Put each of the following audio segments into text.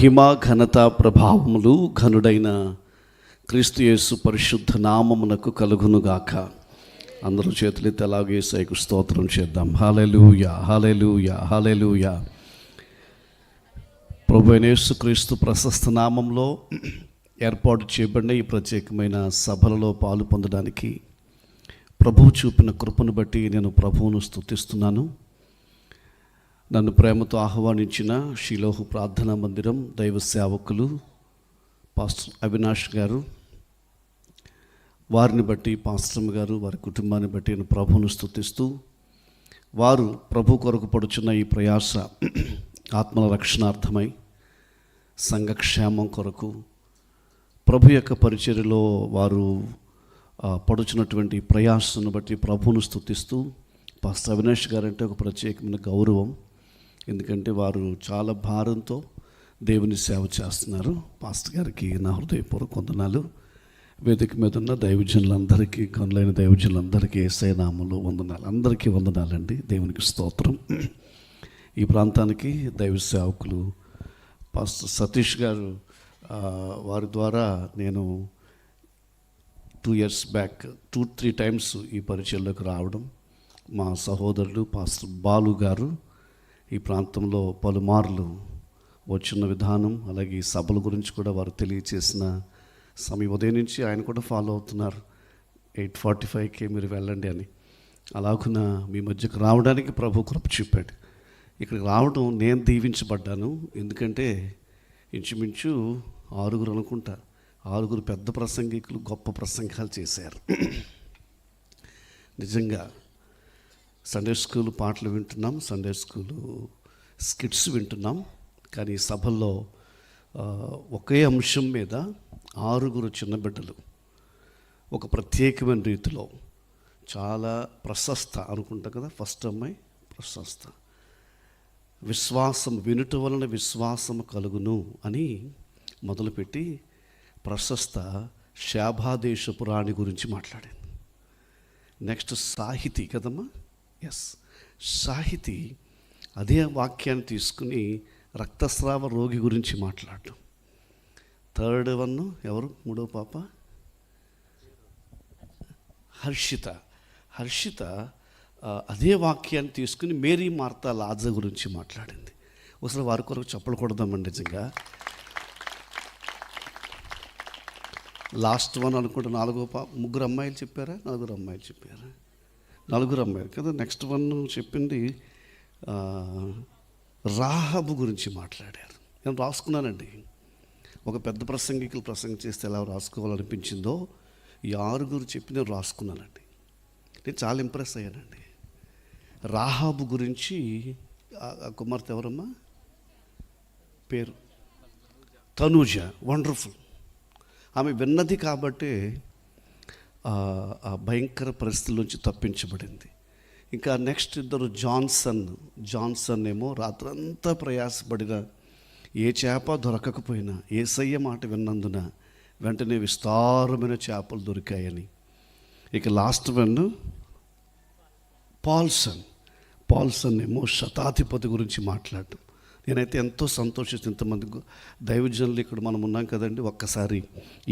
మహిమ ఘనత ప్రభావములు ఘనుడైన క్రీస్తు యేసు పరిశుద్ధ నామమునకు కలుగునుగాక. అందరూ చేతులెత్తి అలాగే యేసయ్యకు స్తోత్రం చేద్దాం. హల్లెలూయా, హల్లెలూయా, హల్లెలూయా. ప్రభువైన యేసుక్రీస్తు ప్రశస్త నామంలో ఏర్పాటు చేయబడిన ఈ ప్రత్యేకమైన సభలలో పాలు పొందడానికి ప్రభువు చూపిన కృపను బట్టి నేను ప్రభువును స్తుతిస్తున్నాను. నన్ను ప్రేమతో ఆహ్వానించిన షిలోహు ప్రార్థనా మందిరం దైవ సేవకులు పాస్టర్ అవినాష్ గారు, వారిని బట్టి పాస్టర్ గారు, వారి కుటుంబాన్ని బట్టి నేను ప్రభువును స్తుతిస్తూ, వారు ప్రభు కొరకు పడుచున్న ఈ ప్రయాస ఆత్మల రక్షణార్థమై సంఘక్షేమం కొరకు ప్రభు యొక్క పరిచర్యలో వారు పడుచున్నటువంటి ప్రయాసను బట్టి ప్రభువును స్తుతిస్తూ, పాస్టర్ అవినాష్ గారు అంటే ఒక ప్రత్యేకమైన గౌరవం. ఎందుకంటే వారు చాలా భారంతో దేవుని సేవ చేస్తున్నారు. పాస్టర్ గారికి నా హృదయపూర్వక వందనాలు. వేదిక మీద ఉన్న దైవజనులందరికీ, కనులైన దైవజనులందరికీ యేసయ్య నామములో వందనాలు. అందరికీ వందనాలండి. దేవునికి స్తోత్రం. ఈ ప్రాంతానికి దైవ సేవకులు పాస్టర్ సతీష్ గారు వారి ద్వారా నేను 2 years బ్యాక్ 2-3 times ఈ పరిచయంలోకి రావడం, మా సహోదరుడు పాస్టర్ బాలు గారు ఈ ప్రాంతంలో పలుమార్లు వచ్చిన విధానం, అలాగే ఈ సభల గురించి కూడా వారు తెలియచేసిన సమయం ఉదయం నుంచి ఆయన కూడా ఫాలో అవుతున్నారు. 8:45కి మీరు వెళ్ళండి అని. అలాగున మీ మధ్యకు రావడానికి ప్రభు కృప చూపాడు. ఇక్కడికి రావడం నేను దీవించబడ్డాను. ఎందుకంటే ఇంచుమించు 6 అనుకుంటా, 6 పెద్ద ప్రసంగికులు గొప్ప ప్రసంగాలు చేశారు. నిజంగా సండే స్కూల్ పాటలు వింటున్నాం, సండే స్కూలు స్కిట్స్ వింటున్నాం. కానీ ఈ సభల్లో ఒకే అంశం మీద 6 చిన్న బిడ్డలు ఒక ప్రత్యేకమైన రీతిలో చాలా ప్రశస్త అనుకుంటా కదా, ఫస్ట్ అమ్మాయి ప్రశస్త విశ్వాసం వినుట వలన విశ్వాసము కలుగును అని మొదలుపెట్టి ప్రశస్త శాభాదేశపు రాణి గురించి మాట్లాడింది. నెక్స్ట్ సాహితీ కదమ్మా, ఎస్ సాహితీ అదే వాక్యాన్ని తీసుకుని రక్తస్రావ రోగి గురించి మాట్లాడటం. 3rd one ఎవరు, 3వ పాప హర్షిత అదే వాక్యాన్ని తీసుకుని మేరీ మార్తా లాజర్ గురించి మాట్లాడింది. ఒకసారి వారి కొరకు చెప్పకూడదామండి. నిజంగా లాస్ట్ వన్ అనుకుంటే 4వ పాప, 3 అమ్మాయిలు చెప్పారా, 4 అమ్మాయిలు చెప్పారా, 4 అమ్మాయిలు కదా. నెక్స్ట్ వన్ చెప్పింది రాహాబు గురించి మాట్లాడారు. నేను రాసుకున్నానండి. ఒక పెద్ద ప్రసంగికులు ప్రసంగం చేస్తే ఎలా రాసుకోవాలనిపించిందో ఈ 6 చెప్పి నేను రాసుకున్నానండి. నేను చాలా ఇంప్రెస్ అయ్యానండి. రాహాబు గురించి కుమార్తె ఎవరమ్మా పేరు, తనూజ, వండర్ఫుల్. ఆమె విన్నది కాబట్టి ఆ భయంకర పరిస్థితుల్లోంచి తప్పించబడింది. ఇంకా నెక్స్ట్ 2 జాన్సన్ ఏమో రాత్రంతా ప్రయాసపడిన ఏ చేప దొరకకపోయినా యేసయ్య మాట విన్నందున వెంటనే విస్తారమైన చేపలు దొరికాయని. ఇక లాస్ట్ వన్ పాల్సన్ ఏమో శతాధిపతి గురించి మాట్లాడటం. నేనైతే ఎంతో సంతోషిస్తూ, ఇంతమంది దైవజనులు ఇక్కడ మనం ఉన్నాం కదండి. ఒక్కసారి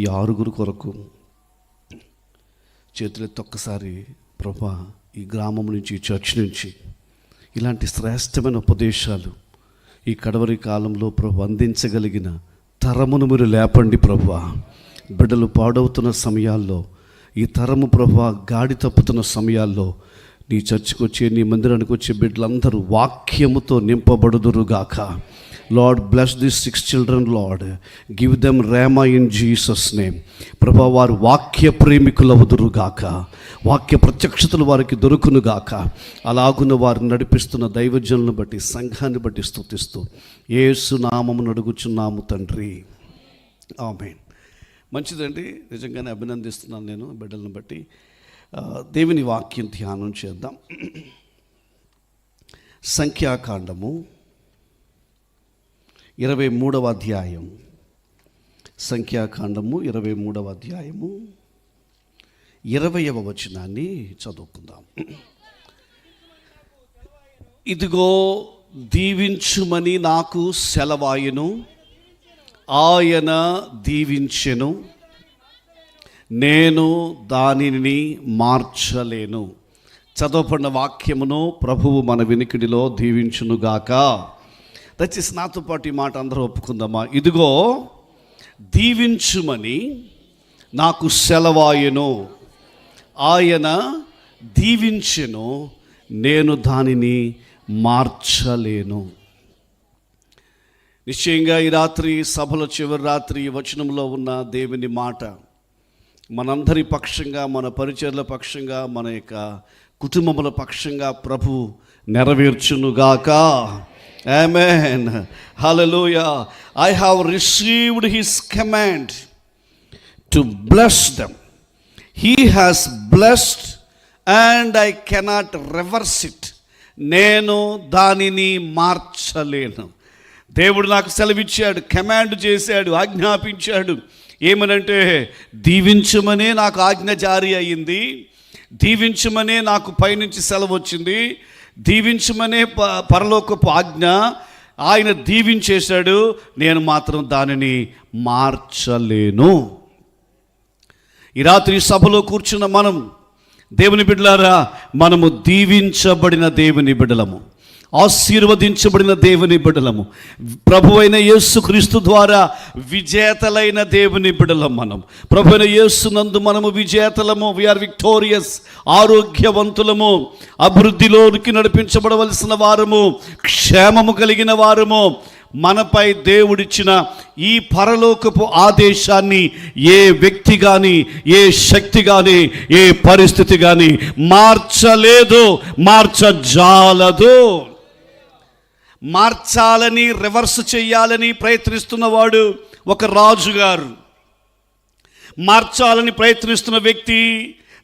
ఈ 6 కొరకు చేతులెత్తి ఒక్కసారి ప్రభా ఈ గ్రామం నుంచి, ఈ చర్చ్ నుంచి ఇలాంటి శ్రేష్టమైన ఉపదేశాలు ఈ కడవరి కాలంలో ప్రభు అందించగలిగిన తరమును మీరు లేపండి ప్రభువా. బిడ్డలు పాడవుతున్న సమయాల్లో, ఈ తరము ప్రభువా గాడి తప్పుతున్న సమయాల్లో నీ చర్చికి వచ్చే, నీ మందిరానికి వచ్చే బిడ్డలందరూ వాక్యముతో నింపబడుదురుగాక. Lord bless this 6 children, Lord give them rhema in Jesus name. ప్రభా వారు వాక్య ప్రేమికులవుదురుగాక, వాక్య ప్రత్యక్షతలు వారికి దొరుకునుగాక. అలాగున్న వారిని నడిపిస్తున్న దైవజనులను బట్టి, సంఘాన్ని బట్టి స్తుతిస్తూ యేసు నామమున అడుగుచున్నాము తండ్రి, ఆమేన్. మంచిదండి, నిజంగానే అభినందిస్తున్నాను నేను బిడ్డలను బట్టి. దేవుని వాక్యం ధ్యానం చేద్దాం. సంఖ్యాకాండము 23వ అధ్యాయం. సంఖ్యాకాండము 23వ అధ్యాయము 20వ వచనాన్ని చదువుకుందాం. ఇదిగో దీవించుమని నాకు సెలవాయెను, ఆయన దీవించెను, నేను దానిని మార్చలేను. చదవబడిన వాక్యమును ప్రభువు మన వినికిడిలో దీవించునుగాక. దయచేసి నాతో పాటు ఈ మాట అందరూ ఒప్పుకుందామా? ఇదిగో దీవించుమని నాకు సెలవాయెను, ఆయన దీవించెను, నేను దానిని మార్చలేను. నిశ్చయంగా ఈ రాత్రి సభల చివరి రాత్రి ఈ వచనంలో ఉన్న దేవుని మాట మనందరి పక్షంగా, మన పరిచర్ల పక్షంగా, మన యొక్క కుటుంబముల పక్షంగా ప్రభు నెరవేర్చునుగాక. ఆమేన్, హల్లెలూయా. I have received his command to bless them. He has blessed and I cannot reverse it. నేను దానిని మార్చలేను. దేవుడు నాకు సెలవిచ్చాడు, కమాండ్ చేశాడు, ఆజ్ఞాపించాడు. ఏమనంటే దీవించమనే నాకు ఆజ్ఞ జారీ అయ్యింది, దీవించమనే నాకు పైనుంచి సెలవు వచ్చింది, దీవించమనే పరలోకపు ఆజ్ఞ ఆయన దీవించేశాడు. నేను మాత్రం దానిని మార్చలేను. ఈ రాత్రి సభలో కూర్చున్న మనం దేవుని బిడ్డలారా, మనము దీవించబడిన దేవుని బిడ్డలము, ఆశీర్వదించబడిన దేవుని బిడ్డలము, ప్రభువైన యేసుక్రీస్తు ద్వారా విజేతలైన దేవుని బిడ్డలం. మనం ప్రభువైన యేసునందు మనము విజేతలము. వీఆర్ విక్టోరియస్, ఆరోగ్యవంతులము, అభివృద్ధిలోనికి నడిపించబడవలసిన వారము, క్షేమము కలిగిన వారము. మనపై దేవుడిచ్చిన ఈ పరలోకపు ఆదేశాన్ని ఏ వ్యక్తి కానీ, ఏ శక్తి కానీ, ఏ పరిస్థితి కానీ మార్చలేదు, మార్చజాలదు. మార్చాలని, రివర్స్ చేయాలని ప్రయత్నిస్తున్నవాడు ఒక రాజుగారు. మార్చాలని ప్రయత్నిస్తున్న వ్యక్తి,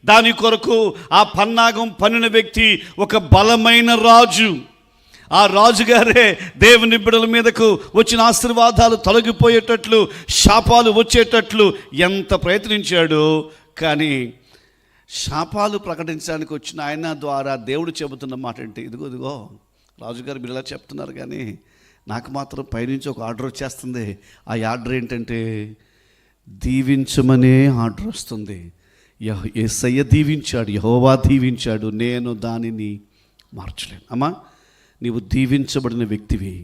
దాని కొరకు ఆ పన్నాగం పన్నిన వ్యక్తి ఒక బలమైన రాజు. ఆ రాజుగారే దేవుని బిడ్డల మీదకు వచ్చిన ఆశీర్వాదాలు తొలగిపోయేటట్లు, శాపాలు వచ్చేటట్లు ఎంత ప్రయత్నించాడు. కానీ శాపాలు ప్రకటించడానికి వచ్చిన ఆయన ద్వారా దేవుడు చెబుతున్న మాట ఏంటి? ఇదిగో రాజుగారు మీరు ఇలా చెప్తున్నారు, కానీ నాకు మాత్రం పైనుంచి ఒక ఆర్డర్ వచ్చేస్తుంది. ఆ ఆర్డర్ ఏంటంటే దీవించమనే ఆర్డర్ వస్తుంది. యేసయ్య దీవించాడు, యెహోవా దీవించాడు, నేను దానిని మార్చలేను. అమ్మా, నీవు దీవించబడిన వ్యక్తివి.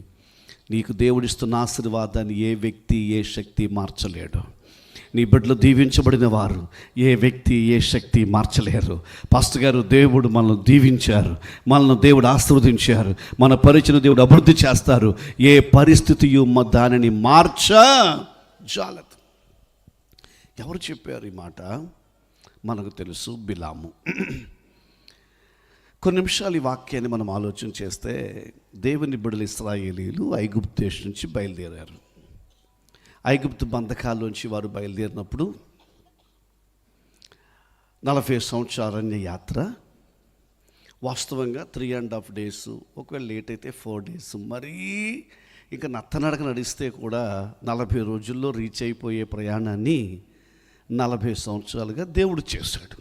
నీకు దేవుడిస్తున్న ఆశీర్వాదాన్ని ఏ వ్యక్తి, ఏ శక్తి మార్చలేడు. నీ బిడ్డలు దీవించబడిన వారు ఏ వ్యక్తి, ఏ శక్తి మార్చలేరు. పాస్టర్ గారు, దేవుడు మనల్ని దీవించారు, మనల్ని దేవుడు ఆశీర్వదించారు, మన పరిచయం దేవుడు అభివృద్ధి చేస్తారు. ఏ పరిస్థితియు దానిని మార్చజాలదు. ఎవరు చెప్పారు ఈ మాట? మనకు తెలుసు, బిలాము. కొన్ని నిమిషాలు ఈ వాక్యాన్ని మనం ఆలోచన చేస్తే, దేవుని బిడ్డలు ఇశ్రాయేలీయులు ఐగుప్తు దేశం నుంచి బయలుదేరారు. ఐగుప్తు బంధకాల్లోంచి వారు బయలుదేరినప్పుడు 40 సంవత్సరాల అరణ్య యాత్ర. వాస్తవంగా 3.5 days, ఒకవేళ లేట్ అయితే 4 days, మరీ ఇంకా నత్తనడక నడిస్తే కూడా 40 రోజుల్లో రీచ్ అయిపోయే ప్రయాణాన్ని 40 సంవత్సరాలుగా దేవుడు చేశాడు.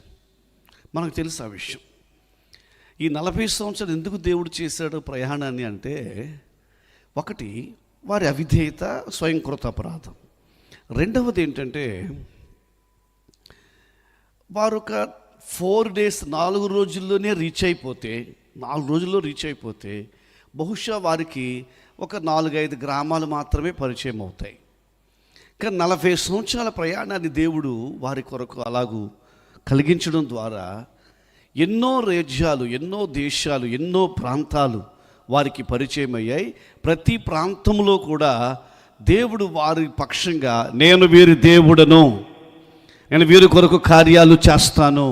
మనకు తెలుసు ఆ విషయం. ఈ 40 సంవత్సరాలు ఎందుకు దేవుడు చేశాడు ప్రయాణాన్ని అంటే, ఒకటి వారి అవిధేయత, స్వయంకృత అపరాధం. రెండవది ఏంటంటే, వారు ఒక 4 days, 4 రోజుల్లోనే రీచ్ అయిపోతే, 4 రోజుల్లో రీచ్ అయిపోతే బహుశా వారికి ఒక 4-5 గ్రామాలు మాత్రమే పరిచయం అవుతాయి. కానీ 40 సంవత్సరాల ప్రయాణాన్ని దేవుడు వారి కొరకు అలాగూ కలిగించడం ద్వారా ఎన్నో రాజ్యాలు, ఎన్నో దేశాలు, ఎన్నో ప్రాంతాలు వారికి పరిచయం అయ్యాయి. ప్రతి ప్రాంతంలో కూడా దేవుడు వారి పక్షంగా, నేను వీరి దేవుడను, నేను వీరి కొరకు కార్యాలు చేస్తాను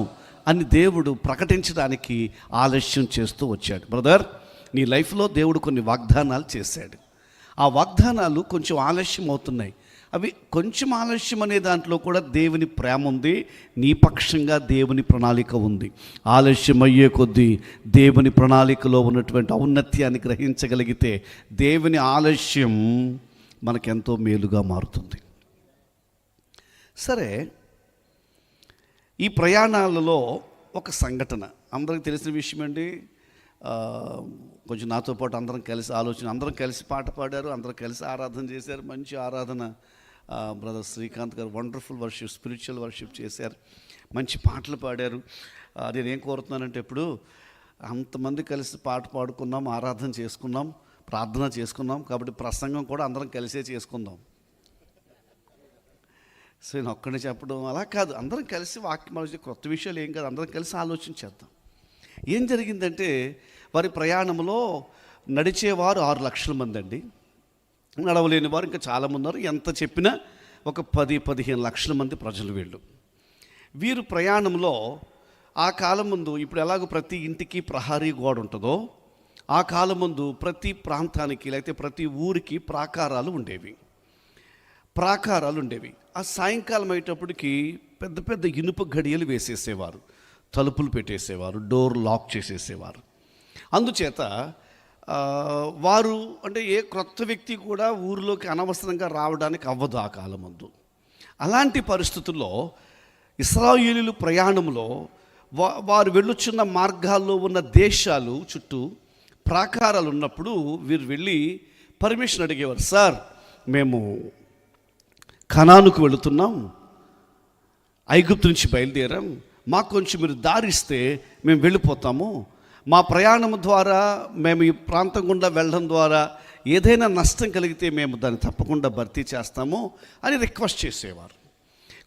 అని దేవుడు ప్రకటించడానికి ఆలస్యం చేస్తూ వచ్చాడు. బ్రదర్, నీ లైఫ్లో దేవుడు కొన్ని వాగ్దానాలు చేశాడు. ఆ వాగ్దానాలు కొంచెం ఆలస్యం అవుతున్నాయి. అవి కొంచెం ఆలస్యం అనే దాంట్లో కూడా దేవుని ప్రేమ ఉంది, నీ పక్షంగా దేవుని ప్రణాళిక ఉంది. ఆలస్యం అయ్యే కొద్దీ దేవుని ప్రణాళికలో ఉన్నటువంటి ఔన్నత్యాన్ని గ్రహించగలిగితే దేవుని ఆలస్యం మనకెంతో మేలుగా మారుతుంది. సరే, ఈ ప్రయాణాలలో ఒక సంఘటన అందరికీ తెలిసిన విషయం అండి. కొంచెం నాతో పాటు అందరం కలిసి అందరం కలిసి పాట పాడారు, అందరం కలిసి ఆరాధన చేశారు. మంచి ఆరాధన. బ్రదర్ శ్రీకాంత్ గారు వండర్ఫుల్ వర్షిప్, స్పిరిచువల్ వర్షిప్ చేశారు, మంచి పాటలు పాడారు. నేనేం కోరుతున్నానంటే, ఇప్పుడు అంతమంది కలిసి పాట పాడుకున్నాం, ఆరాధన చేసుకున్నాం, ప్రార్థన చేసుకున్నాం, కాబట్టి ప్రసంగం కూడా అందరం కలిసే చేసుకుందాం. సో నేను ఒక్కడే చెప్పడం అలా కాదు, అందరం కలిసి వాక్యం కొత్త విషయాలు ఏం కాదు, అందరం కలిసి ఆలోచించేద్దాం. ఏం జరిగిందంటే, వారి ప్రయాణంలో నడిచేవారు 6 లక్షల మంది అండి, నడవలేని వారు ఇంకా చాలామంది ఉన్నారు. ఎంత చెప్పినా ఒక 10-15 లక్షల మంది ప్రజలు వీరు ప్రయాణంలో ఆ కాలం ముందు ఇప్పుడు ఎలాగో ప్రతి ఇంటికి ప్రహరీ గోడ ఉంటుందో, ఆ కాలం ముందు ప్రతి ప్రాంతానికి లేకపోతే ప్రతి ఊరికి ప్రాకారాలు ఉండేవి. ఆ సాయంకాలం అయ్యేటప్పటికి పెద్ద పెద్ద ఇనుప గడియలు వేసేసేవారు, తలుపులు పెట్టేసేవారు, డోర్ లాక్ చేసేసేవారు. అందుచేత వారు అంటే ఏ క్రొత్త వ్యక్తి కూడా ఊరిలోకి అనవసరంగా రావడానికి అవ్వదు ఆ కాలం ముందు. అలాంటి పరిస్థితుల్లో ఇశ్రాయేలీయులు ప్రయాణంలో వారు వెళ్ళొచ్చున్న మార్గాల్లో ఉన్న దేశాలు చుట్టూ ప్రాకారాలు ఉన్నప్పుడు వీరు వెళ్ళి పర్మిషన్ అడిగేవారు. సార్, మేము కనానుకు వెళుతున్నాం, ఐగుప్తు నుంచి బయలుదేరాం, మాకు కొంచెం మీరు దారిస్తే మేము వెళ్ళిపోతాము, మా ప్రయాణం ద్వారా మేము ఈ ప్రాంతం గుండా వెళ్ళడం ద్వారా ఏదైనా నష్టం కలిగితే మేము దాన్ని తప్పకుండా భర్తీ చేస్తాము అని రిక్వెస్ట్ చేసేవారు.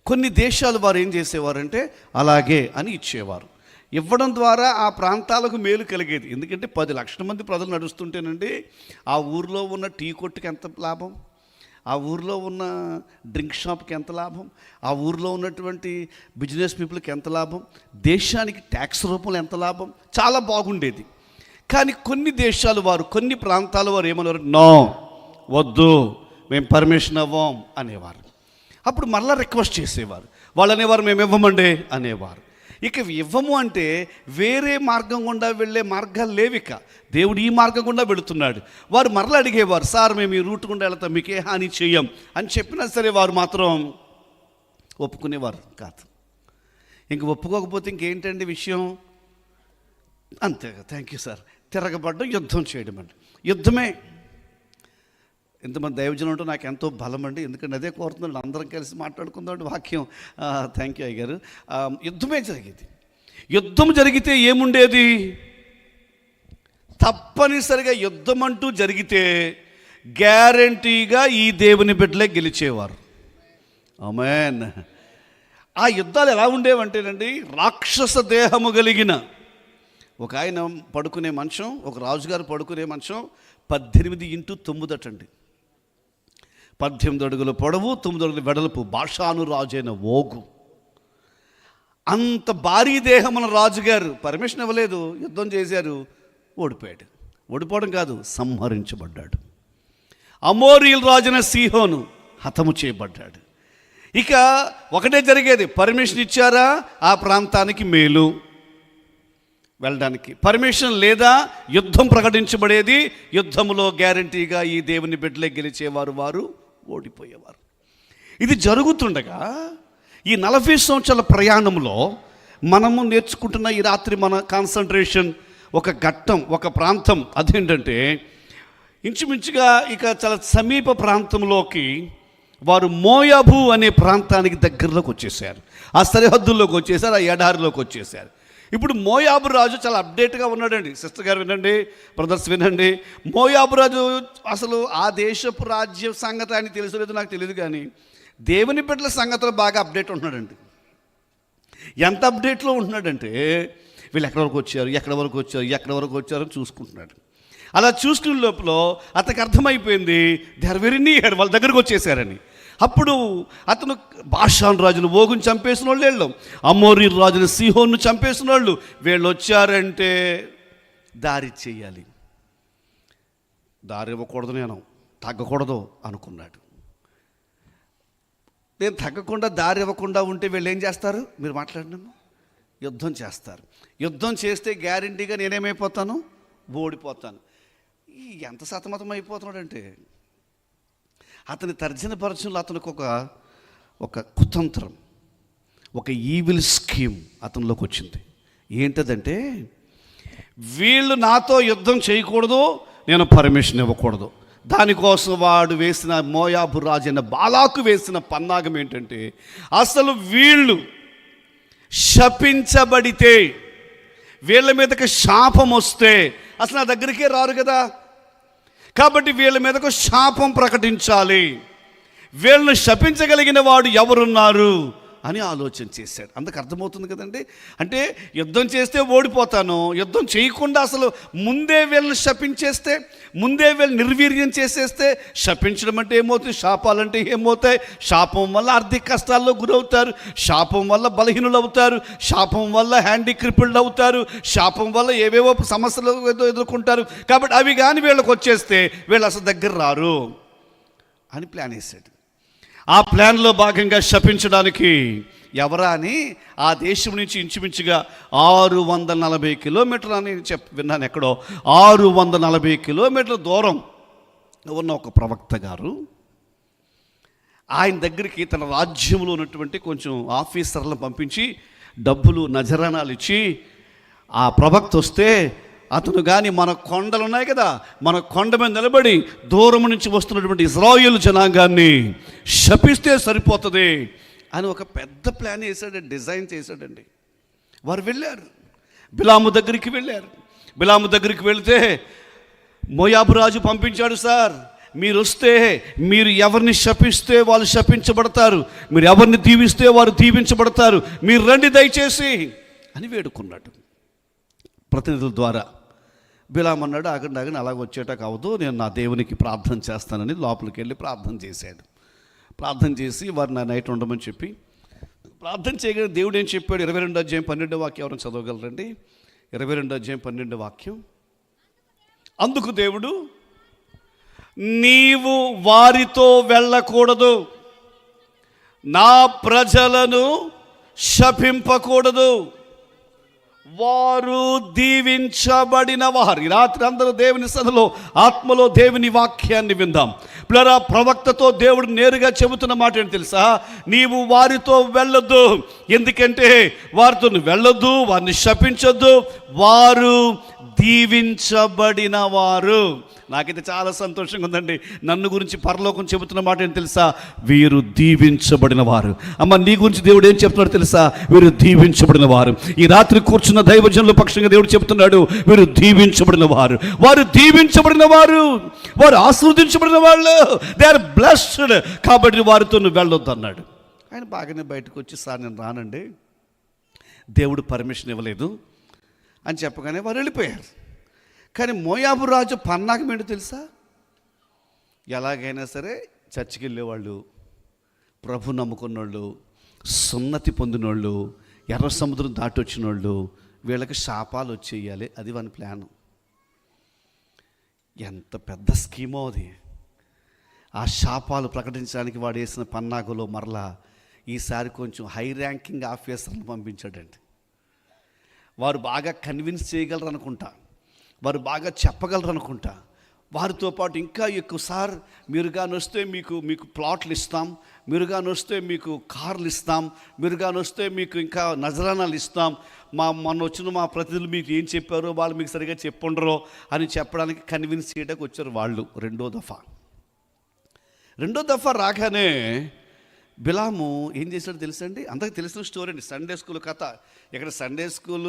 కొన్ని దేశాలు వారు ఏం చేసేవారంటే అలాగే అని ఇచ్చేవారు. ఇవ్వడం ద్వారా ఆ ప్రాంతాలకు మేలు కలిగేది. ఎందుకంటే 10 లక్షల మంది ప్రజలు నడుస్తుంటేనండి ఆ ఊరిలో ఉన్న టీ కొట్టుకి ఎంత లాభం, ఆ ఊరిలో ఉన్న డ్రింక్ షాప్కి ఎంత లాభం, ఆ ఊరిలో ఉన్నటువంటి బిజినెస్ పీపుల్కి ఎంత లాభం, దేశానికి ట్యాక్స్ రూపంలో ఎంత లాభం, చాలా బాగుండేది. కానీ కొన్ని దేశాలు వారు, కొన్ని ప్రాంతాల వారు ఏమన్నారు, నో, వద్దు, మేము పర్మిషన్ అవ్వం అనేవారు. అప్పుడు మళ్ళీ రిక్వెస్ట్ చేసేవారు. వాళ్ళు అనేవారు, మేము ఇవ్వమండి అనేవారు. ఇక ఇవ్వము అంటే వేరే మార్గం గుండా వెళ్ళే మార్గాలు లేవిక, దేవుడు ఈ మార్గం గుండా వెళుతున్నాడు. వారు మరలా అడిగేవారు, సార్ మేము ఈ రూట్ గుండా వెళ్తాం, మీకే హాని చెయ్యం అని చెప్పినా సరే వారు మాత్రం ఒప్పుకునేవారు కాదు. ఇంక ఒప్పుకోకపోతే ఇంకేంటండి విషయం, అంతేగా, థ్యాంక్ యూ సార్, తిరగబడ్డం, యుద్ధం చేయడం అండి. యుద్ధమే. ఎంతమంది దైవజనం ఉంటే నాకు ఎంతో బలం అండి, ఎందుకంటే అదే కోరుతున్నాడు, అందరం కలిసి మాట్లాడుకుందాం వాక్యం. థ్యాంక్ యూ అయ్యగారు. యుద్ధమే జరిగేది. యుద్ధం జరిగితే ఏముండేది, తప్పనిసరిగా యుద్ధం అంటూ జరిగితే గ్యారంటీగా ఈ దేవుని బిడ్డలే గెలిచేవారు. ఆమేన్. ఆ యుద్ధాలు ఎలా ఉండేవంటేనండి, రాక్షస దేహము కలిగిన ఒక ఆయన పడుకునే మంచం, ఒక రాజుగారు పడుకునే మంచం 18x9 అటండి, 18 అడుగుల పొడవు, 9 అడుగుల వెడల్పు, భాషాను రాజైన ఓగు. అంత భారీ దేహమున రాజుగారు పర్మిషన్ ఇవ్వలేదు, యుద్ధం చేశారు, ఓడిపోయాడు. ఓడిపోవడం కాదు, సంహరించబడ్డాడు. అమోరీయుల రాజైన సీహోను హతము చేయబడ్డాడు. ఇక ఒకటే జరిగేది, పర్మిషన్ ఇచ్చారా ఆ ప్రాంతానికి మేలు వెళ్ళడానికి, పర్మిషన్ లేదా యుద్ధం ప్రకటించబడేది. యుద్ధంలో గ్యారంటీగా ఈ దేవుని బిడ్డలే గెలిచేవారు, వారు ఓడిపోయేవారు. ఇది జరుగుతుండగా ఈ 40 సంవత్సరాల ప్రయాణంలో మనము నేర్చుకుంటున్న ఈ రాత్రి మన కాన్సన్ట్రేషన్ ఒక ఘట్టం, ఒక ప్రాంతం. అదేంటంటే ఇంచుమించుగా ఇక చాలా సమీప ప్రాంతంలోకి వారు మోయాబు అనే ప్రాంతానికి దగ్గరలోకి వచ్చేసారు, ఆ సరిహద్దుల్లోకి వచ్చేసారు, ఆ ఎడారిలోకి వచ్చేసారు. ఇప్పుడు మోయాబు రాజు చాలా అప్డేట్గా ఉన్నాడండి. సిస్టర్ గారు వినండి, బ్రదర్స్ వినండి. మోయాబు రాజు అసలు ఆ దేశపు రాజ్య సంగతి అని తెలుసలేదు నాకు తెలియదు, కానీ దేవుని బిడ్డల సంగతులు బాగా అప్డేట్ ఉంటున్నాడండి. ఎంత అప్డేట్లో ఉంటున్నాడంటే వీళ్ళు ఎక్కడి వరకు వచ్చారు, ఎక్కడి వరకు వచ్చారు అని చూసుకుంటున్నాడు. అలా చూసుకునే లోపల అతనికి అర్థమైపోయింది, దే ఆర్ వెరీ నియర్, వాళ్ళ దగ్గరకు వచ్చేసారని. అప్పుడు అతను బాషాను రాజును ఓగును చంపేసిన వాళ్ళు వీళ్ళు, అమోరీ రాజును సీహోను చంపేసిన వాళ్ళు వీళ్ళు వచ్చారంటే దారి చెయ్యాలి, దారి ఇవ్వకూడదు, నేను తగ్గకూడదు అనుకున్నాడు. నేను తగ్గకుండా దారి ఇవ్వకుండా ఉంటే వీళ్ళు ఏం చేస్తారు, మీరు మాట్లాడినాము, యుద్ధం చేస్తారు. యుద్ధం చేస్తే గ్యారంటీగా నేనేమైపోతాను, ఓడిపోతాను. ఎంత సతమతం అయిపోతున్నాడంటే అతని తర్జనపరచంలో అతనికి ఒక కుతంత్రం, ఒక ఈవిల్ స్కీమ్ అతనిలోకి వచ్చింది. ఏంటదంటే వీళ్ళు నాతో యుద్ధం చేయకూడదు, నేను పర్మిషన్ ఇవ్వకూడదు. దానికోసం వాడు వేసిన మోయాబు రాజు అయిన బాలాకు వేసిన పన్నాగం ఏంటంటే, అసలు వీళ్ళు శపించబడితే, వీళ్ళ మీదకి శాపం వస్తే అసలు నా దగ్గరికే రారు కదా. కాబట్టి వీళ్ళ మీదకు శాపం ప్రకటించాలి. వీళ్ళని శపించగలిగిన వాడు ఎవరున్నారు అని ఆలోచన చేశాడు. అందుకు అర్థమవుతుంది కదండి. అంటే యుద్ధం చేస్తే ఓడిపోతాను, యుద్ధం చేయకుండా అసలు ముందే వీళ్ళని శపించేస్తే, ముందే వీళ్ళు నిర్వీర్యం చేసేస్తే, శపించడం అంటే ఏమవుతుంది, శాపాలంటే ఏమవుతాయి, శాపం వల్ల ఆర్థిక కష్టాల్లో గురవుతారు, శాపం వల్ల బలహీనులు అవుతారు, శాపం వల్ల హ్యాండిక్రిపుల్డ్ అవుతారు, శాపం వల్ల ఏవేవో సమస్యలు ఎదుర్కొంటారు. కాబట్టి అవి కానీ వీళ్ళకి వచ్చేస్తే వీళ్ళు అసలు దగ్గర రారు అని ప్లాన్ వేసాడు. ఆ ప్లాన్లో భాగంగా శపించడానికి ఎవరా అని ఆ దేశం నుంచి ఇంచుమించుగా 640 కిలోమీటర్లు అని విన్నాను ఎక్కడో, 640 కిలోమీటర్ల దూరం ఉన్న ఒక ప్రవక్త గారు ఆయన దగ్గరికి తన రాజ్యంలో ఉన్నటువంటి కొంచెం ఆఫీసర్లను పంపించి డబ్బులు నజరానాలు ఇచ్చి, ఆ ప్రవక్త వస్తే అతను కానీ మన కొండలు ఉన్నాయి కదా, మన కొండ మీద నిలబడి దూరం నుంచి వస్తున్నటువంటి ఇజ్రాయేలు జనాంగాన్ని శపిస్తే సరిపోతుంది అని ఒక పెద్ద ప్లాన్ వేసాడండి, డిజైన్ చేశాడండి. వారు వెళ్ళారు, బిలాము దగ్గరికి వెళ్ళారు. బిలాము దగ్గరికి వెళితే మోయాబు రాజు పంపించాడు, సార్ మీరు వస్తే మీరు ఎవరిని శపిస్తే వాళ్ళు శపించబడతారు, మీరు ఎవరిని దీవిస్తే వారు దీవించబడతారు, మీరు రండి దయచేసి అని వేడుకున్నాడు ప్రతినిధుల ద్వారా. బిలాము అన్నాడు, ఆగండి అలాగ వచ్చేట కావద్దు, నేను నా దేవునికి ప్రార్థన చేస్తానని లోపలికి వెళ్ళి ప్రార్థన చేశాడు. ప్రార్థన చేసి వారు నా నైట్ ఉండమని చెప్పి ప్రార్థన చేయగానే దేవుడు ఏం చెప్పాడు, 22వ అధ్యాయం 12వ వాక్యం ఎవరైనా చదవగలరండి? 22వ అధ్యాయం 12వ వాక్యం. అందుకు దేవుడు, నీవు వారితో వెళ్ళకూడదు, నా ప్రజలను శపింపకూడదు, వారు దీవించబడిన వారు. ఈ రాత్రి అందరూ దేవుని సన్నిధిలో ఆత్మలో దేవుని వాక్యాన్ని విందాం. పిల్లరా, ప్రవక్తతో దేవుడు నేరుగా చెబుతున్న మాట ఏంటి తెలుసా? నీవు వారితో వెళ్ళొద్దు, ఎందుకంటే వారితో వెళ్ళొద్దు, వారిని శపించొద్దు, వారు దీవించబడిన వారు. నాకైతే చాలా సంతోషంగా ఉందండి. నన్ను గురించి పరలోకం చెబుతున్న మాట ఏంటి తెలుసా? వీరు దీవించబడిన వారు. అమ్మ, నీ గురించి దేవుడు ఏం చెప్తున్నాడు తెలుసా? వీరు దీవించబడిన వారు. ఈ రాత్రి కూర్చున్న దైవజనుల పక్షంగా దేవుడు చెబుతున్నాడు, వీరు దీవించబడిన వారు, వారు దీవించబడిన వారు, వారు ఆశీర్వదించబడిన వాళ్ళు, దే ఆర్ బ్లెస్డ్. కాబట్టి వారితో నువ్వు వెళ్ళొద్దు అన్నాడు. ఆయన బాగానే బయటకు వచ్చి, సార్ నేను రానండి, దేవుడు పర్మిషన్ ఇవ్వలేదు అని చెప్పగానే వారు వెళ్ళిపోయారు. కానీ మోయాబు రాజు పన్నాగం ఏంటో తెలుసా? ఎలాగైనా సరే చర్చికి వెళ్ళేవాళ్ళు, ప్రభు నమ్ముకున్నోళ్ళు, సున్నతి పొందినోళ్ళు, ఎర్ర సముద్రం దాటి వచ్చిన వాళ్ళు, వీళ్ళకి శాపాలు వచ్చేయాలి, అది వాని ప్లాను. ఎంత పెద్ద స్కీమో అది. ఆ శాపాలు ప్రకటించడానికి వాడు వేసిన పన్నాగంలో మరలా ఈసారి కొంచెం హై ర్యాంకింగ్ ఆఫీసర్లను పంపించాడండి. వారు బాగా కన్విన్స్ చేయగలరు అనుకుంటా, వారు బాగా చెప్పగలరు అనుకుంటా. వారితో పాటు ఇంకా ఎక్కువ, సార్ మీరు కానీ వస్తే మీకు ప్లాట్లు ఇస్తాం, మీరు కానీ వస్తే మీకు కార్లు ఇస్తాం, మీరు కానీ వస్తే మీకు ఇంకా నజరానాలు ఇస్తాం, మొన్న వచ్చిన మా ప్రతినిధులు మీకు ఏం చెప్పారో వాళ్ళు మీకు సరిగా చెప్పుండరో అని చెప్పడానికి కన్విన్స్ చేయడానికి వచ్చారు వాళ్ళు. రెండో దఫా రాగానే బిలాము ఏం చేశాడో తెలుసండి? అందరికీ తెలిసిన స్టోరీ అండి, సండే స్కూల్ కథ. ఇక్కడ సండే స్కూల్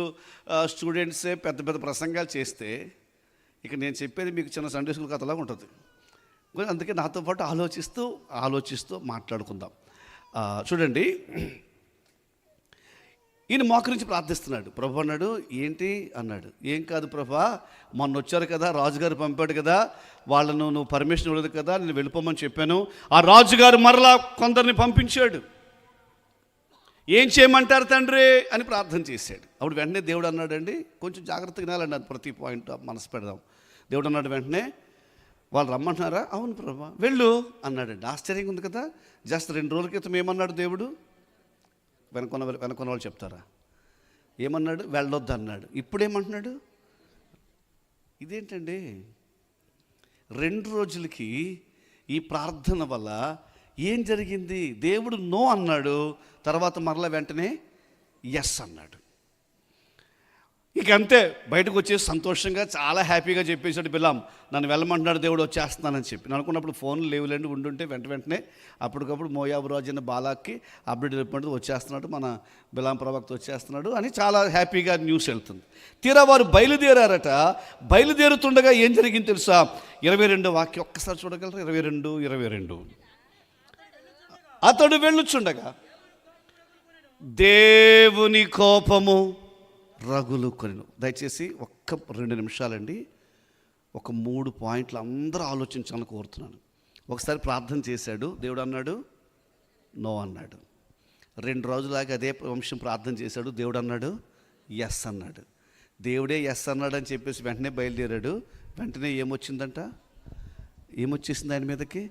స్టూడెంట్సే పెద్ద పెద్ద ప్రసంగాలు చేస్తే, ఇక నేను చెప్పేది మీకు చిన్న సండే స్కూల్ కథలాగా ఉంటుంది. అందుకే నాతో పాటు ఆలోచిస్తూ మాట్లాడుకుందాం. చూడండి, ఈయన మోకరించి ప్రార్థిస్తున్నాడు. ప్రభు అన్నాడు, ఏంటి అన్నాడు. ఏం కాదు ప్రభా, మొన్న వచ్చారు కదా, రాజుగారు పంపాడు కదా, వాళ్ళను నువ్వు పర్మిషన్ ఇవ్వలేదు కదా, నేను వెళ్ళిపోమని చెప్పాను. ఆ రాజుగారు మరలా కొందరిని పంపించాడు, ఏం చేయమంటారు తండ్రి అని ప్రార్థన చేశాడు. అప్పుడు వెంటనే దేవుడు అన్నాడండి, కొంచెం జాగ్రత్తగా వినాలండి, అది ప్రతి పాయింట్ మనసు పెడదాం. దేవుడు అన్నాడు వెంటనే, వాళ్ళు రమ్మంటున్నారా? అవును ప్రభా, వెళ్ళు అన్నాడండి. ఆశ్చర్యంగా ఉంది కదా. జస్ట్ 2 రోజుల క్రితం ఏమన్నాడు దేవుడు? వెనకొన్న వాళ్ళు చెప్తారా? ఏమన్నాడు? వెళ్ళొద్దు అన్నాడు. ఇప్పుడు ఏమంటున్నాడు? ఇదేంటండి, 2 రోజులకి ఈ ప్రార్థన వల్ల ఏం జరిగింది? దేవుడు నో అన్నాడు, తర్వాత మరలా వెంటనే ఎస్ అన్నాడు. ఇక అంతే, బయటకు వచ్చేసి సంతోషంగా చాలా హ్యాపీగా చెప్పేసాడు బిలాం, నన్ను వెళ్ళమంటున్నాడు దేవుడు, వచ్చేస్తున్నానని చెప్పి. నేను అనుకున్నప్పుడు ఫోన్లు లేవులేండి, ఉండుంటే వెంటనే అప్పటికప్పుడు మోయాబు రాజు అయిన బాలాక్కి అప్డేట్ చెప్పినట్టు వచ్చేస్తున్నాడు, మన బిలాం ప్రవక్త వచ్చేస్తున్నాడు అని చాలా హ్యాపీగా న్యూస్ వెళ్తుంది. తీరా వారు బయలుదేరారట. బయలుదేరుతుండగా ఏం జరిగింది తెలుసా? 22 వాక్యం ఒక్కసారి చూడగలరు. 22. అతడు వెళ్ళుచుండగా దేవుని కోపము రగులు కొనెను. దయచేసి ఒక్క 2 నిమిషాలండి, ఒక 3 పాయింట్లు అందరూ ఆలోచించాలని కోరుతున్నాను. ఒకసారి ప్రార్థన చేశాడు, దేవుడు అన్నాడు నో అన్నాడు. 2 రోజులాగా అదే వంశం ప్రార్థన చేశాడు, దేవుడు అన్నాడు ఎస్ అన్నాడు. దేవుడే ఎస్ అన్నాడు అని చెప్పేసి వెంటనే బయలుదేరాడు. వెంటనే ఏమొచ్చేసింది ఆయన మీదకి?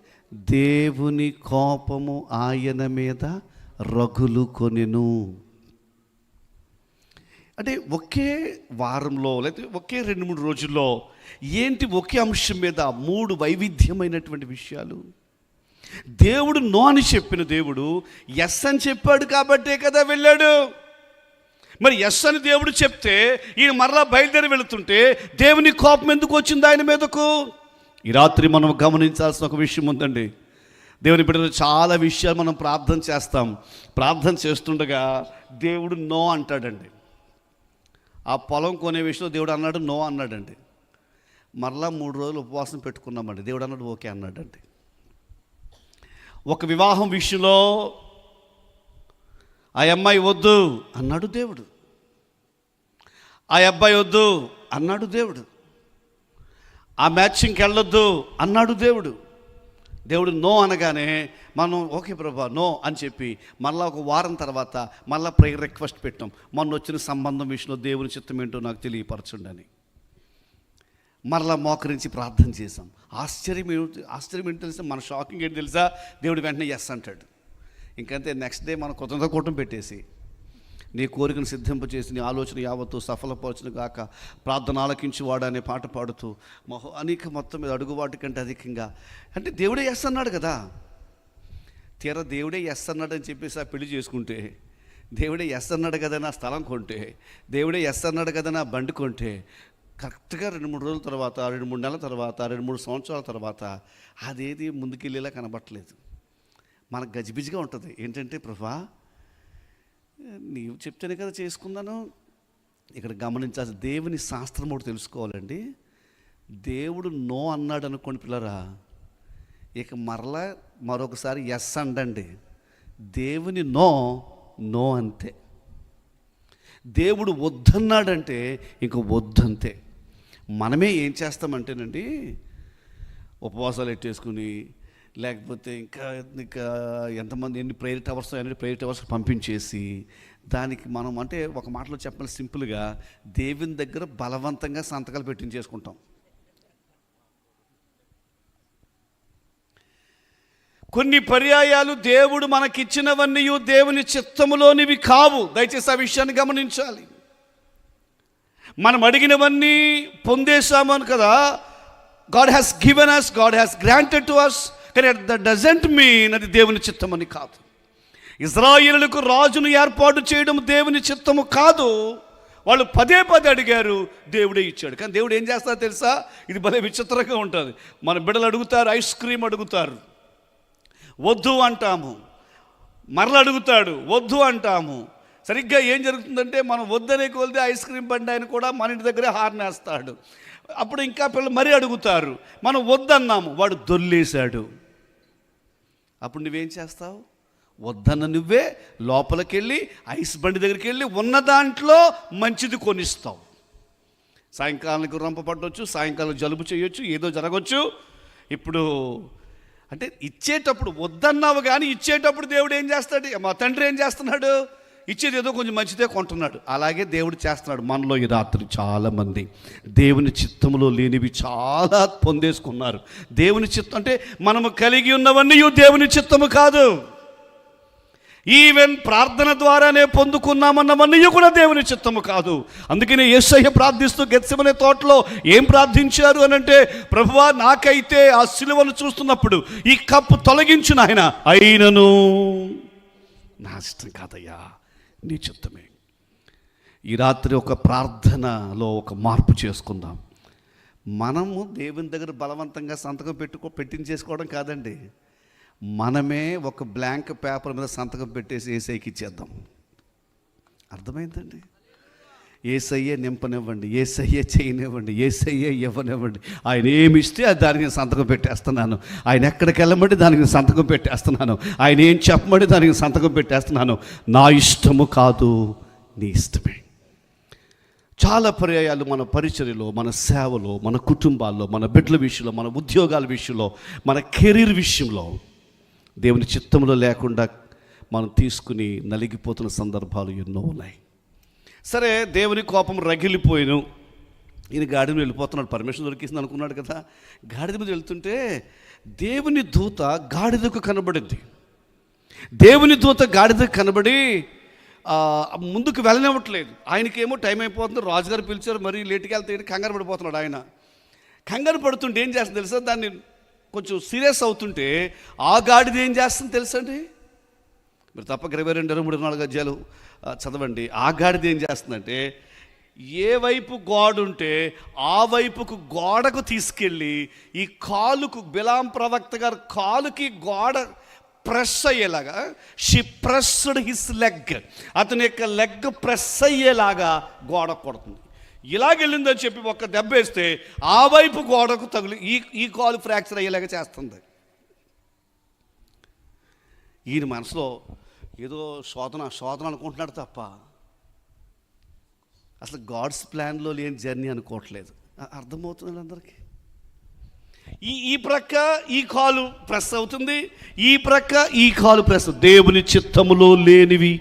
దేవుని కోపము ఆయన మీద రగులు కొనెను. అంటే ఒకే వారంలో లేకపోతే ఒకే 2-3 రోజుల్లో ఏంటి ఒకే అంశం మీద 3 వైవిధ్యమైనటువంటి విషయాలు. దేవుడు నో అని చెప్పిన దేవుడు ఎస్ అని చెప్పాడు కాబట్టే కదా వెళ్ళాడు. మరి ఎస్ అని దేవుడు చెప్తే ఈయన మరలా బయలుదేరి వెళుతుంటే దేవుని కోపం ఎందుకు వచ్చింది ఆయన మీదకు? ఈ రాత్రి మనం గమనించాల్సిన ఒక విషయం ఉందండి. దేవుని బిడ్డలు చాలా విషయాలు మనం ప్రార్థన చేస్తాం. ప్రార్థన చేస్తుండగా దేవుడు నో అంటాడండి. ఆ పొలం కొనే విషయంలో దేవుడు అన్నాడు నో అన్నాడండి. మరలా 3 రోజులు ఉపవాసం పెట్టుకున్నామండి, దేవుడు అన్నాడు ఓకే అన్నాడండి. ఒక వివాహం విషయంలో ఆ అమ్మాయి వద్దు అన్నాడు దేవుడు, ఆ అబ్బాయి వద్దు అన్నాడు దేవుడు, ఆ మ్యాచింగ్కి వెళ్ళొద్దు అన్నాడు దేవుడు. దేవుడు నో అనగానే మనం ఓకే ప్రభా నో అని చెప్పి మళ్ళీ ఒక వారం తర్వాత మళ్ళీ ప్రేయర్ రిక్వెస్ట్ పెట్టాం, మొన్న వచ్చిన సంబంధం విషయంలో దేవుని చిత్తం ఏంటో నాకు తెలియపరచుండని. మరలా మోకరించి ప్రార్థన చేశాం. ఆశ్చర్యం ఏంటి తెలుసా? మన షాకింగ్ ఏంటి తెలుసా? దేవుడు వెంటనే ఎస్ అంటాడు. ఇంకంతే, నెక్స్ట్ డే మనం కొత్త కూటం పెట్టేసి నీ కోరికను సిద్ధింపచేసి నీ ఆలోచన యావత్తు సఫలపరచును గాక, ప్రార్థన ఆలకించి వాడు అనే పాట పాడుతూ అనేక మొత్తం మీద అడుగువాటి కంటే అధికంగా. అంటే దేవుడే ఎస్ అన్నాడు కదా. తీరా దేవుడే ఎస్ అన్నాడు అని చెప్పేసి ఆ పెళ్లి చేసుకుంటే, దేవుడే ఎస్ అన్నాడు కదా నా స్థలం కొంటే, దేవుడే ఎస్ అన్నాడు కదా నా బండి కొంటే, కరెక్ట్గా 2-3 రోజుల తర్వాత, 2-3 నెలల తర్వాత, 2-3 సంవత్సరాల తర్వాత అదేది ముందుకెళ్ళేలా కనబట్టలేదు. మనకు గజిబిజిగా ఉంటుంది. ఏంటంటే ప్రభా నీవు చెప్తేనే కదా చేసుకున్నాను. ఇక్కడ గమనించాల్సి దేవుని శాస్త్రం ఒకటి తెలుసుకోవాలండి. దేవుడు నో అన్నాడు అనుకోండి పిల్లరా, ఇక మరొకసారి ఎస్ అండండి. దేవుని నో అంతే. దేవుడు వద్దన్నాడంటే ఇంక వద్దంతే. మనమే ఏం చేస్తామంటేనండి, ఉపవాసాలు ఎట్టేసుకుని లేకపోతే ఇంకా ఎంతమంది ఎన్ని ప్రేయర్ టవర్స్ పంపించేసి దానికి మనం అంటే ఒక మాటలో చెప్పాలి సింపుల్గా, దేవుని దగ్గర బలవంతంగా సంతకాలు పెట్టించేసుకుంటాం. కొన్ని పర్యాయాలు దేవుడు మనకిచ్చినవన్నీ దేవుని చిత్తములోనివి కావు. దయచేసి ఆ విషయాన్ని గమనించాలి. మనం అడిగినవన్నీ పొందేశామని కదా, God has given us, God has granted to us, కానీ దట్ డజంట్ మీన్ అది దేవుని చిత్తమని కాదు. ఇజ్రాయేలులకు రాజును ఏర్పాటు చేయడం దేవుని చిత్తము కాదు. వాళ్ళు పదే అడిగారు, దేవుడే ఇచ్చాడు. కానీ దేవుడు ఏం చేస్తారో తెలుసా? ఇది భలే విచిత్రంగా ఉంటుంది. మన బిడ్డలు అడుగుతారు, ఐస్ క్రీమ్ అడుగుతారు, వద్దు అంటాము. మరల అడుగుతాడు, వద్దు అంటాము. సరిగ్గా ఏం జరుగుతుందంటే మనం వద్దనే కొలితే ఐస్ క్రీమ్ బండి ఆయన కూడా మన ఇంటి దగ్గరే హార్న్ వేస్తాడు. అప్పుడు ఇంకా పిల్లలు మరీ అడుగుతారు, మనం వద్దన్నాము, వాడు దొల్లేశాడు. అప్పుడు నువ్వేం చేస్తావు? వద్దన్న నువ్వే లోపలికి వెళ్ళి ఐస్ బండి దగ్గరికి వెళ్ళి ఉన్న దాంట్లో మంచిది కొనిస్తావు. సాయంకాలానికి రంప పట్టవచ్చు, సాయంకాలం జలుబు చేయొచ్చు, ఏదో జరగవచ్చు. ఇప్పుడు అంటే ఇచ్చేటప్పుడు వద్దన్నావు, కానీ ఇచ్చేటప్పుడు దేవుడు ఏం చేస్తాడు? మా తండ్రి ఏం చేస్తున్నాడు? ఇచ్చేది ఏదో కొంచెం మంచిదే కొంటున్నాడు. అలాగే దేవుడు చేస్తున్నాడు. మనలో ఈ రాత్రి చాలామంది దేవుని చిత్తములో లేనివి చాలా పొందేసుకున్నారు. దేవుని చిత్తం అంటే మనము కలిగి ఉన్నవన్నీ దేవుని చిత్తము కాదు. ఈవెన్ ప్రార్థన ద్వారానే పొందుకున్నామన్నవన్నీ కూడా దేవుని చిత్తము కాదు. అందుకనే యేసయ్య ప్రార్థిస్తూ గెత్సెమనే తోటలో ఏం ప్రార్థించారు అని అంటే, ప్రభువా నాకైతే ఆ సిలువను చూస్తున్నప్పుడు ఈ కప్పు తొలగించు నాయన, అయినను నా ఇష్టం కాదయ్యా నీ చిత్తమే. ఈ రాత్రి ఒక ప్రార్థనలో ఒక మార్పు చేసుకుందాం. మనము దేవుని దగ్గర బలవంతంగా సంతకం పెట్టించేసుకోవడం కాదండి. మనమే ఒక బ్లాంక్ పేపర్ మీద సంతకం పెట్టేసి ఏసైకి ఇచ్చేద్దాం. అర్థమైందండి? ఏసయ్యే నింపనివ్వండి, ఏసయ్యే చేయనివ్వండి, ఏసయ్యే ఇవ్వనివ్వండి. ఆయన ఏమి ఇస్తే అది దానికి సంతకం పెట్టేస్తున్నాను. ఆయన ఎక్కడికి వెళ్ళమంటే దానికి సంతకం పెట్టేస్తున్నాను. ఆయన ఏం చెప్పమంటే దానికి సంతకం పెట్టేస్తున్నాను. నా ఇష్టము కాదు, నీ ఇష్టమే. చాలా పర్యాయాలు మన పరిచర్యలో, మన సేవలో, మన కుటుంబాల్లో, మన బిడ్డల విషయంలో, మన ఉద్యోగాల విషయంలో, మన కెరీర్ విషయంలో దేవుని చిత్తంలో లేకుండా మనం తీసుకుని నలిగిపోతున్న సందర్భాలు ఎన్నో ఉన్నాయి. సరే, దేవుని కోపం రగిలిపోయిను. ఈయన గాడిద మీద వెళ్ళిపోతున్నాడు, పర్మిషన్ దొరికింది అనుకున్నాడు కదా. గాడిద మీద వెళ్తుంటే దేవుని దూత గాడిదకు కనబడింది. దేవుని దూత గాడిదకు కనబడి ముందుకు వెళ్ళనివ్వట్లేదు. ఆయనకేమో టైం అయిపోతుంది, రాజుగారు పిలిచారు, మరీ లేటుకి వెళ్తే కంగారు పడిపోతున్నాడు. ఆయన కంగారు పడుతుంటే ఏం చేస్తుంది తెలుసా? దాన్ని కొంచెం సీరియస్ అవుతుంటే ఆ గాడిద ఏం చేస్తుంది తెలుసండి? మీరు తప్పక 22-23-4 అధ్యాయాలు చదవండి. ఆ గాడిద ఏం చేస్తుందంటే, ఏ వైపు గోడ ఉంటే ఆ వైపుకు గోడకు తీసుకెళ్ళి ఈ కాలుకు, బిలాం ప్రవక్త గారు కాలుకి గోడ ప్రెస్ అయ్యేలాగా, షీ ప్రెస్డ్ హిస్ లెగ్, అతని యొక్క లెగ్ ప్రెస్ అయ్యేలాగా గోడ కొడుతుంది. ఇలాగెళ్ళిందని చెప్పి ఒక్క దెబ్బ వేస్తే ఆ వైపు గోడకు తగిలి ఈ కాలు ఫ్రాక్చర్ అయ్యేలాగా చేస్తుంది. ఈయన మనసులో ఏదో శోధన అనుకుంటున్నాడు తప్ప అసలు గాడ్స్ ప్లాన్లో లేని జర్నీ అనుకోవట్లేదు. అర్థమవుతుంది అందరికీ? ఈ ప్రక్క ఈ కాలు ప్రెస్ అవుతుంది, ఈ ప్రక్క ఈ కాలు ప్రెస్. దేవుని చిత్తములో లేనివి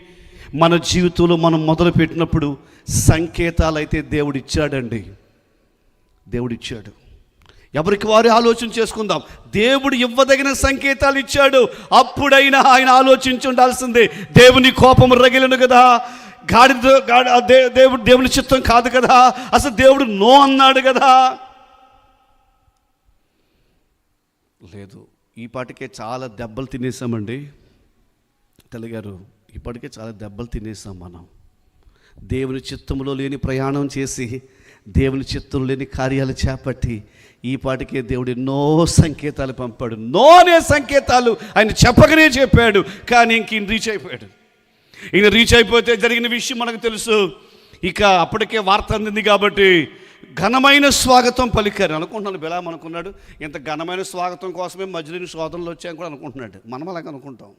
మన జీవితంలో మనం మొదలుపెట్టినప్పుడు సంకేతాలు అయితే దేవుడిచ్చాడండి. దేవుడిచ్చాడు. ఎవరికి వారు ఆలోచన చేసుకుందాం. దేవుడు ఇవ్వదగిన సంకేతాలు ఇచ్చాడు. అప్పుడైనా ఆయన ఆలోచించి ఉండాల్సిందే. దేవుని కోపం రగిలను కదా, దేవుని చిత్తం కాదు కదా, అసలు దేవుడు నో అన్నాడు కదా. లేదు, ఈ పాటికే చాలా దెబ్బలు తినేసామండి. తెలుగారు, ఇప్పటికే చాలా దెబ్బలు తినేసాం మనం. దేవుని చిత్తంలో లేని ప్రయాణం చేసి, దేవుని చిత్తంలో లేని కార్యాలు చేపట్టి, ఈ పాటికే దేవుడు ఎన్నో సంకేతాలు పంపాడు. నో అనే సంకేతాలు ఆయన చెప్పకనే చెప్పాడు, కానీ ఇంక ఈయన రీచ్ అయిపోయాడు. ఈయన రీచ్ అయిపోతే జరిగిన విషయం మనకు తెలుసు. ఇక అప్పటికే వార్త అందింది కాబట్టి ఘనమైన స్వాగతం పలికారు. అనుకుంటున్నాను బిలాం అనుకున్నాడు, ఇంత ఘనమైన స్వాగతం కోసమే మధ్యలో శోధనలు వచ్చాయని కూడా అనుకుంటున్నాడు. మనం అలాగ అనుకుంటాం.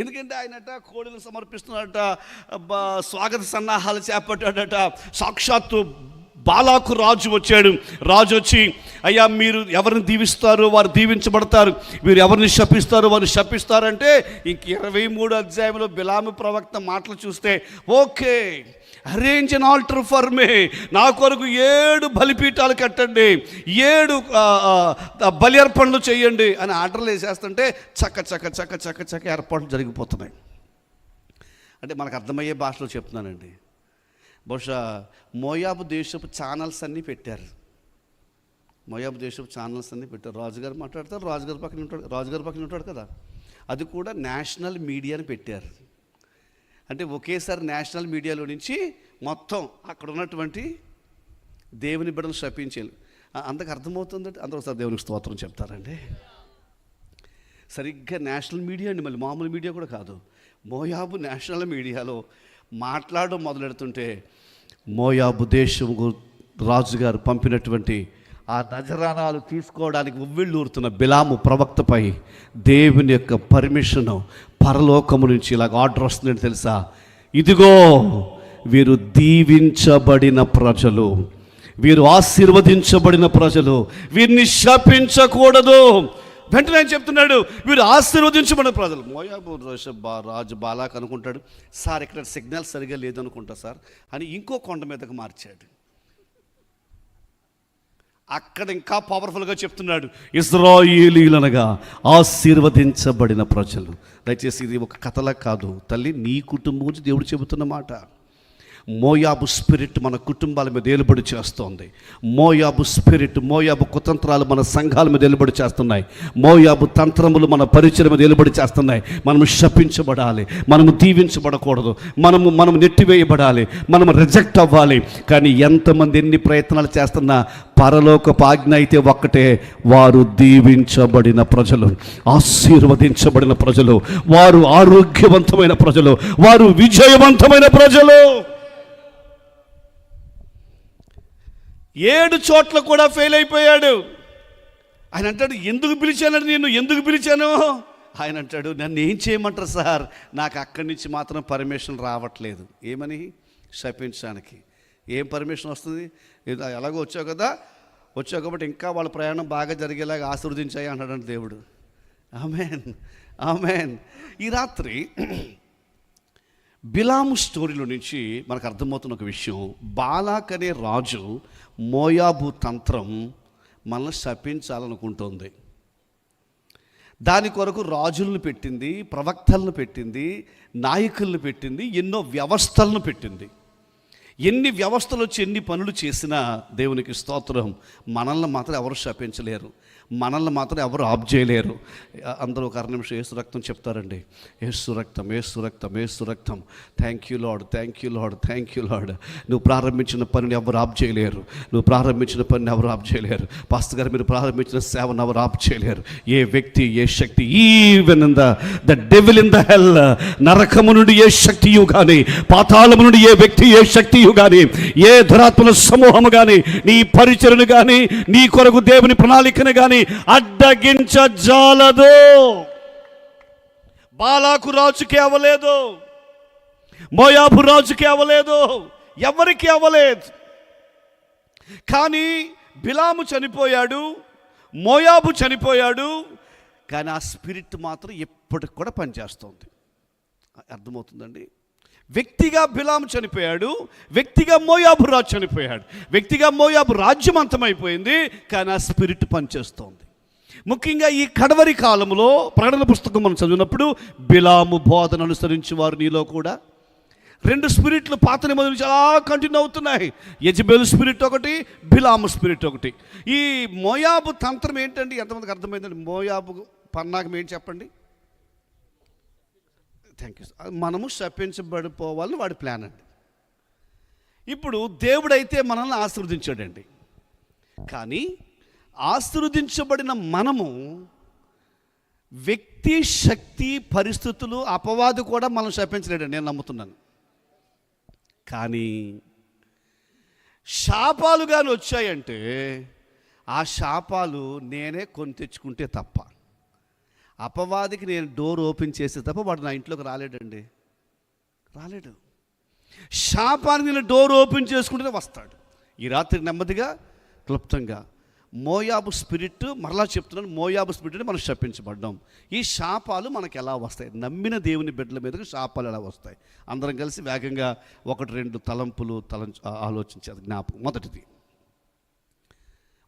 ఎందుకంటే ఆయనట కోడిలు సమర్పిస్తున్నాడట, స్వాగత సన్నాహాలు చేపట్టాడట. సాక్షాత్తు బాలాకు రాజు వచ్చాడు. రాజు వచ్చి, అయ్యా మీరు ఎవరిని దీవిస్తారు వారు దీవించబడతారు, మీరు ఎవరిని శపిస్తారు వారు శపిస్తారంటే, ఇంక 23 అధ్యాయంలో బిలాము ప్రవక్త మాటలు చూస్తే, okay arrange an altar for me, నా కొరకు 7 బలిపీఠాలు కట్టండి, 7 బలి అర్పణలు చేయండి అని ఆర్డర్లు వేసేస్తుంటే చక్క చక్క చక్క చక్క చక్క ఏర్పాట్లు జరిగిపోతున్నాయి. అంటే మనకు అర్థమయ్యే భాషలో చెప్తున్నానండి. బహుశా మోయాబు దేశపు ఛానల్స్ అన్నీ పెట్టారు. మోయాబు దేశపు ఛానల్స్ అన్నీ పెట్టారు. రాజుగారు మాట్లాడతారు, రాజుగారి పక్కన ఉంటాడు కదా, అది కూడా నేషనల్ మీడియాని పెట్టారు. అంటే ఒకేసారి నేషనల్ మీడియాలో నుంచి మొత్తం అక్కడ ఉన్నటువంటి దేవుని బిడ్డలు శపించాలి. అందుకు అర్థమవుతుందంటే అందరూ ఒకసారి దేవునికి స్తోత్రం చెప్తారండి. సరిగ్గా నేషనల్ మీడియా అండి, మళ్ళీ మామూలు మీడియా కూడా కాదు. మోయాబు నేషనల్ మీడియాలో మాట్లాడడం మొదలెడుతుంటే, మోయాబు దేశము రాజుగారు పంపినటువంటి ఆ నజరానాలు తీసుకోవడానికి ఉవ్విళ్ళూరుతున్న బిలాము ప్రవక్తపై దేవుని యొక్క పర్మిషను పరలోకము నుంచి ఇలాగ ఆర్డర్ వస్తుందని తెలుసా? ఇదిగో వీరు దీవించబడిన ప్రజలు, వీరు ఆశీర్వదించబడిన ప్రజలు, వీరిని శపించకూడదు. వెంటనే ఆయన చెప్తున్నాడు, వీరు ఆశీర్వదించబడిన ప్రజలు. మోయాబు రాజు బాలాక్ అనుకుంటాడు, సార్ ఇక్కడ సిగ్నల్ సరిగా లేదనుకుంటా సార్ అని ఇంకో కొండ మీదకు మార్చాడు. అక్కడ ఇంకా పవర్ఫుల్గా చెప్తున్నాడు, ఇశ్రాయేలీయులనగా ఆశీర్వదించబడిన ప్రజలు. దయచేసి ఇది ఒక కథలా కాదు తల్లి, నీ కుటుంబం గురించి దేవుడు చెబుతున్న మాట. మోయాబు స్పిరిట్ మన కుటుంబాల మీద ఏలుబడి చేస్తోంది. మోయాబు స్పిరిట్, మోయాబు కుతంత్రాలు మన సంఘాల మీద ఏలుబడి చేస్తున్నాయి. మోయాబు తంత్రములు మన పరిచయం మీద ఏలుబడి చేస్తున్నాయి. మనము శపించబడాలి, మనము దీవించబడకూడదు, మనము నెట్టివేయబడాలి, మనము రిజెక్ట్ అవ్వాలి. కానీ ఎంతమంది ఎన్ని ప్రయత్నాలు చేస్తున్నా పరలోకపు ఆజ్ఞ అయితే ఒక్కటే, వారు దీవించబడిన ప్రజలు, ఆశీర్వదించబడిన ప్రజలు, వారు ఆరోగ్యవంతమైన ప్రజలు, వారు విజయవంతమైన ప్రజలు. 7 చోట్ల కూడా ఫెయిల్ అయిపోయాడు. ఆయన అంటాడు, ఎందుకు పిలిచానండి, నేను ఎందుకు పిలిచాను? ఆయన అంటాడు, నన్ను ఏం చేయమంటారు సార్, నాకు అక్కడి నుంచి మాత్రం పర్మిషన్ రావట్లేదు. ఏమని? శపించడానికి. ఏం పర్మిషన్ వస్తుంది? ఎలాగో వచ్చావు కదా, వచ్చావు కాబట్టి ఇంకా వాళ్ళ ప్రయాణం బాగా జరిగేలాగా ఆశీర్వదించాయి అంటాడంటే దేవుడు. ఆమేన్, ఆమేన్. ఈ రాత్రి బిలాము స్టోరీలో నుంచి మనకు అర్థమవుతున్న ఒక విషయం, బాలాక్ అనే రాజు మోయాబు తంత్రం మనల్ని శపించాలనుకుంటోంది. దాని కొరకు రాజులను పెట్టింది, ప్రవక్తలను పెట్టింది, నాయకులను పెట్టింది, ఎన్నో వ్యవస్థలను పెట్టింది. ఎన్ని వ్యవస్థలు వచ్చి ఎన్ని పనులు చేసినా దేవునికి స్తోత్రం, మనల్ని మాత్రం ఎవరు శపించలేరు, మనల్ని మాత్రం ఎవరు ఆప్ చేయలేరు. అందరూ ఒక 6 నిమిషం యేసు రక్తం చెప్తారండి. యేసు రక్తం, యేసు రక్తం, యేసు రక్తం. Thank you lord, thank you lord, thank you lord. నువ్వు ప్రారంభించిన పనిని ఎవరు ఆప్ చేయలేరు, నువ్వు ప్రారంభించిన పనిని ఎవరు ఆప్ చేయలేరు. పాస్టర్ గారు, మీరు ప్రారంభించిన సేవను ఎవరు ఆప్ చేయలేరు. ఏ వ్యక్తి, ఏ శక్తి, even in the devil in the hell, నరకము నుండి ఏ శక్తియు కానీ, పాతాళము నుండి ఏ వ్యక్తి, ఏ శక్తియు కానీ, ఏ దురాత్మల సమూహము కానీ నీ పరిచయను కానీ, నీ కొరకు దేవుని ప్రణాళికను కానీ అడ్డగించజాలదు. బాలాకు రాజుకి అవ్వలేదు, మోయాబు రాజుకి అవ్వలేదు, ఎవరికి అవ్వలేదు. కానీ బిలాము చనిపోయాడు, మోయాబు చనిపోయాడు, కానీ ఆ స్పిరిట్ మాత్రం ఎప్పటికి కూడా పనిచేస్తుంది. అర్థమవుతుందండి? వ్యక్తిగా బిలాము చనిపోయాడు, వ్యక్తిగా మోయాబు రాజు చనిపోయాడు, వ్యక్తిగా మోయాబు రాజ్యం అంతమైపోయింది, కానీ ఆ స్పిరిట్ పనిచేస్తోంది. ముఖ్యంగా ఈ కడవరి కాలంలో ప్రకటన పుస్తకం మనం చదివినప్పుడు, బిలాము బోధన అనుసరించి వారు నీలో కూడా 2 స్పిరిట్లు పాత నిబంధన నుంచి అలా కంటిన్యూ అవుతున్నాయి. యెజబెల్ స్పిరిట్ ఒకటి, బిలాము స్పిరిట్ ఒకటి. ఈ మోయాబు తంత్రం ఏంటండి? ఎంతమందికి అర్థమైందండి? మోయాబు పన్నాగం ఏంటి చెప్పండి? Thank you. మనము శపించబడిపోవాలని వాడి ప్లాన్ అండి. ఇప్పుడు దేవుడైతే మనల్ని ఆశీర్వదించాడండి, కానీ ఆశీర్వదించబడిన మనము వ్యక్తి, శక్తి, పరిస్థితులు, అపవాది కూడా మనం శపించలేడండి, నేను నమ్ముతున్నాను. కానీ శాపాలు కానీ వచ్చాయంటే ఆ శాపాలు నేనే కొని తెచ్చుకుంటే తప్ప, అపవాదికి నేను డోర్ ఓపెన్ చేస్తే తప్ప వాడు నా ఇంట్లోకి రాలేడండి, రాలేడు. శాపానికి నేను డోర్ ఓపెన్ చేసుకుంటేనే వస్తాడు. ఈ రాత్రి నెమ్మదిగా, క్లుప్తంగా మోయాబు స్పిరిట్, మరలా చెప్తున్నాను, మోయాబు స్పిరిట్ మనం శపించబడ్డాం. ఈ శాపాలు మనకు ఎలా వస్తాయి? నమ్మిన దేవుని బిడ్డల మీదకి శాపాలు ఎలా వస్తాయి? అందరం కలిసి వేగంగా 1-2 తలంపులు ఆలోచించేది జ్ఞాపకం.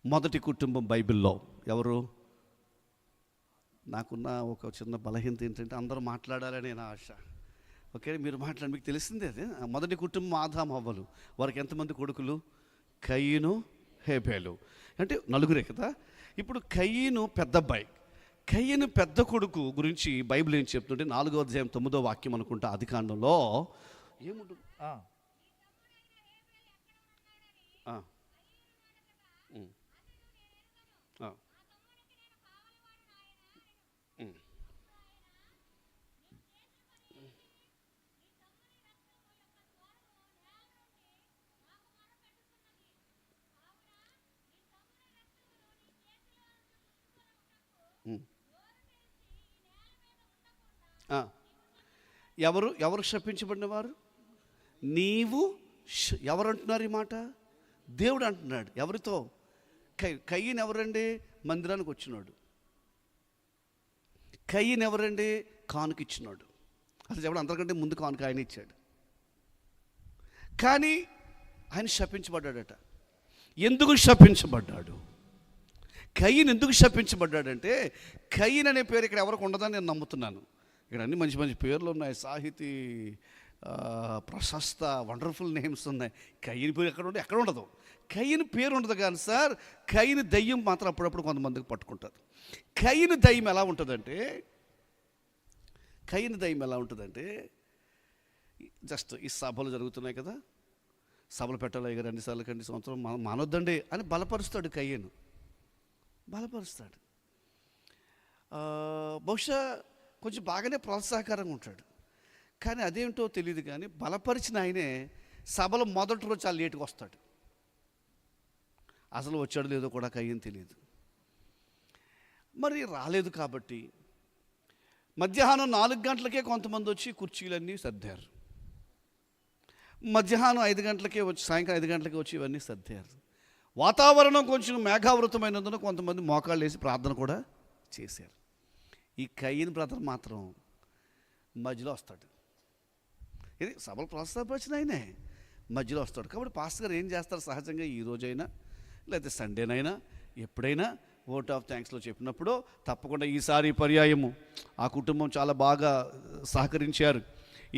మొదటి కుటుంబం బైబిల్లో ఎవరు? నాకున్న ఒక చిన్న బలహీనత ఏంటంటే అందరూ మాట్లాడాలని నా ఆశ. ఓకే, మీరు మాట్లాడి, మీకు తెలిసిందే అదే. మొదటి కుటుంబం ఆదాము హవ్వలు. వారికి ఎంతమంది కొడుకులు? కయీను, హేబేలు. అంటే 4 కదా. ఇప్పుడు కయీను పెద్ద అబ్బాయి. కయీను పెద్ద కొడుకు గురించి బైబిల్ ఏం చెప్తుంటే 4వ అధ్యాయం 9వ వాక్యం అనుకుంటా, ఆదికాండంలో ఏముంటుంది? ఎవరు శపించబడినవారు? నీవు. ఎవరు అంటున్నారు ఈ మాట? దేవుడు అంటున్నాడు. ఎవరితో? కయీను ఎవరండి? మందిరానికి వచ్చినాడు. కయీను ఎవరండి? కానుక ఇచ్చినాడు. అసలు చెప్పడం అందరికంటే ముందు కానుక ఆయన ఇచ్చాడు. కానీ ఆయన శపించబడ్డాడట. ఎందుకు శపించబడ్డాడు? కయీను ఎందుకు శపించబడ్డాడంటే, కయీను అనే పేరు ఇక్కడ ఎవరికి ఉండదని నేను నమ్ముతున్నాను. ఇక్కడ అన్ని మంచి మంచి పేర్లు ఉన్నాయి. సాహితీ ప్రశస్త వండర్ఫుల్ నేమ్స్ ఉన్నాయి. కయ్యని పేరు ఎక్కడ ఉండదు. కయ్యని పేరు ఉండదు కానీ సార్, కయ్యని దయ్యం మాత్రం అప్పుడప్పుడు కొంతమందికి పట్టుకుంటుంది. కయ్యని దయ్యం ఎలా ఉంటుందంటే జస్ట్ ఈ సభలు జరుగుతున్నాయి కదా, సభలు పెట్టాలి గారు అన్నిసార్లు కండి సంవత్సరం మానొద్దండి అని బలపరుస్తాడు. కయ్యను బలపరుస్తాడు. బహుశా కొంచెం బాగానే ప్రోత్సాహకరంగా ఉంటాడు. కానీ అదేమిటో తెలియదు, కానీ బలపరిచిన ఆయనే సభలో మొదటి రోజు చాలా లేటుగా వస్తాడు. అసలు వచ్చాడు లేదో కూడా కయ్యని తెలియదు. మరి రాలేదు కాబట్టి మధ్యాహ్నం 4 గంటలకే కొంతమంది వచ్చి కుర్చీలన్నీ సర్దారు. మధ్యాహ్నం 5 గంటలకే వచ్చి, సాయంకాలం 5 గంటలకే వచ్చి ఇవన్నీ సర్దారు. వాతావరణం కొంచెం మేఘావృతమైనందున కొంతమంది మోకాళ్ళు వేసి ప్రార్థన కూడా చేశారు. ఈ కయ్యని బ్రదర్ మాత్రం మధ్యలో వస్తాడు. ఇది సభలు ప్రోత్సాహపరిచిన ఆయనే మధ్యలో వస్తాడు. కాబట్టి పాస్టర్ గారు ఏం చేస్తారు, సహజంగా ఈ రోజైనా లేకపోతే సండేనైనా ఎప్పుడైనా ఓట్ ఆఫ్ థ్యాంక్స్లో చెప్పినప్పుడు తప్పకుండా ఈసారి పర్యాయము ఆ కుటుంబం చాలా బాగా సహకరించారు,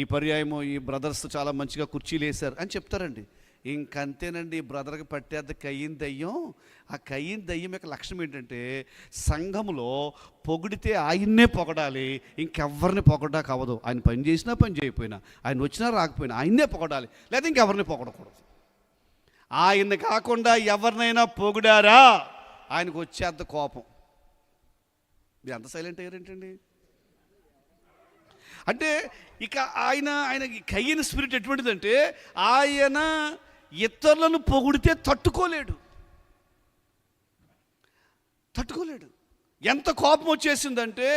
ఈ పర్యాయము ఈ బ్రదర్స్ చాలా మంచిగా కుర్చీలు వేశారు అని చెప్తారండి. ఇంకంతేనండి, బ్రదర్కి పట్టేది కయ్యని దయ్యం. ఆ కయ్యని దయ్యం యొక్క లక్షణం ఏంటంటే సంఘములో పొగిడితే ఆయన్నే పొగడాలి, ఇంకెవరిని పొగడా కావదు. ఆయన పని చేసినా పని చేయకపోయినా, ఆయన వచ్చినా రాకపోయినా ఆయన్నే పొగడాలి, లేదా ఇంకెవరిని పొగడకూడదు. ఆయన్ని కాకుండా ఎవరినైనా పొగిడారా ఆయనకు వచ్చేంత కోపం. మీరు ఎంత సైలెంట్ అయ్యారేంటండి? అంటే ఇక ఆయన కయ్యని స్పిరిట్ ఎటువంటిదంటే ఆయన ఇతరులను పొగిడితే తట్టుకోలేడు. ఎంత కోపం వచ్చేసిందంటే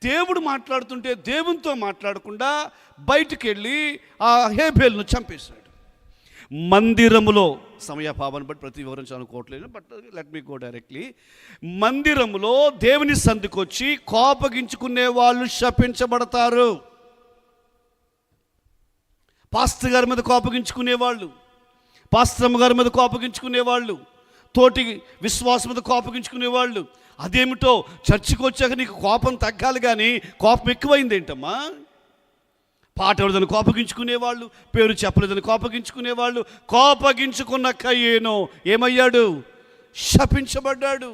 దేవుడు మాట్లాడుతుంటే దేవునితో మాట్లాడకుండా బయటికి వెళ్ళి ఆ హేబేలును చంపేశాడు. మందిరములో, సమయపాపాన్ని బట్టి ప్రతి వివరం అనుకోవట్లేదు, but let me go directly. మందిరములో దేవుని సంధికి వచ్చి కోపగించుకునే వాళ్ళు శపించబడతారు. పాస్టర్ గారి మీద కోపగించుకునేవాళ్ళు, పాస్టరమ్మ గారి మీద కోపగించుకునేవాళ్ళు, తోటి విశ్వాసం మీద కోపగించుకునేవాళ్ళు. అదేమిటో చర్చికి వచ్చాక నీకు కోపం తగ్గాలి కానీ కోపం ఎక్కువైంది ఏంటమ్మా? పాట ఎవరిదని కోపగించుకునేవాళ్ళు, పేరు చెప్పలేదని కోపగించుకునేవాళ్ళు. కోపగించుకున్న కయ్యేను ఏమయ్యాడు? శపించబడ్డాడు.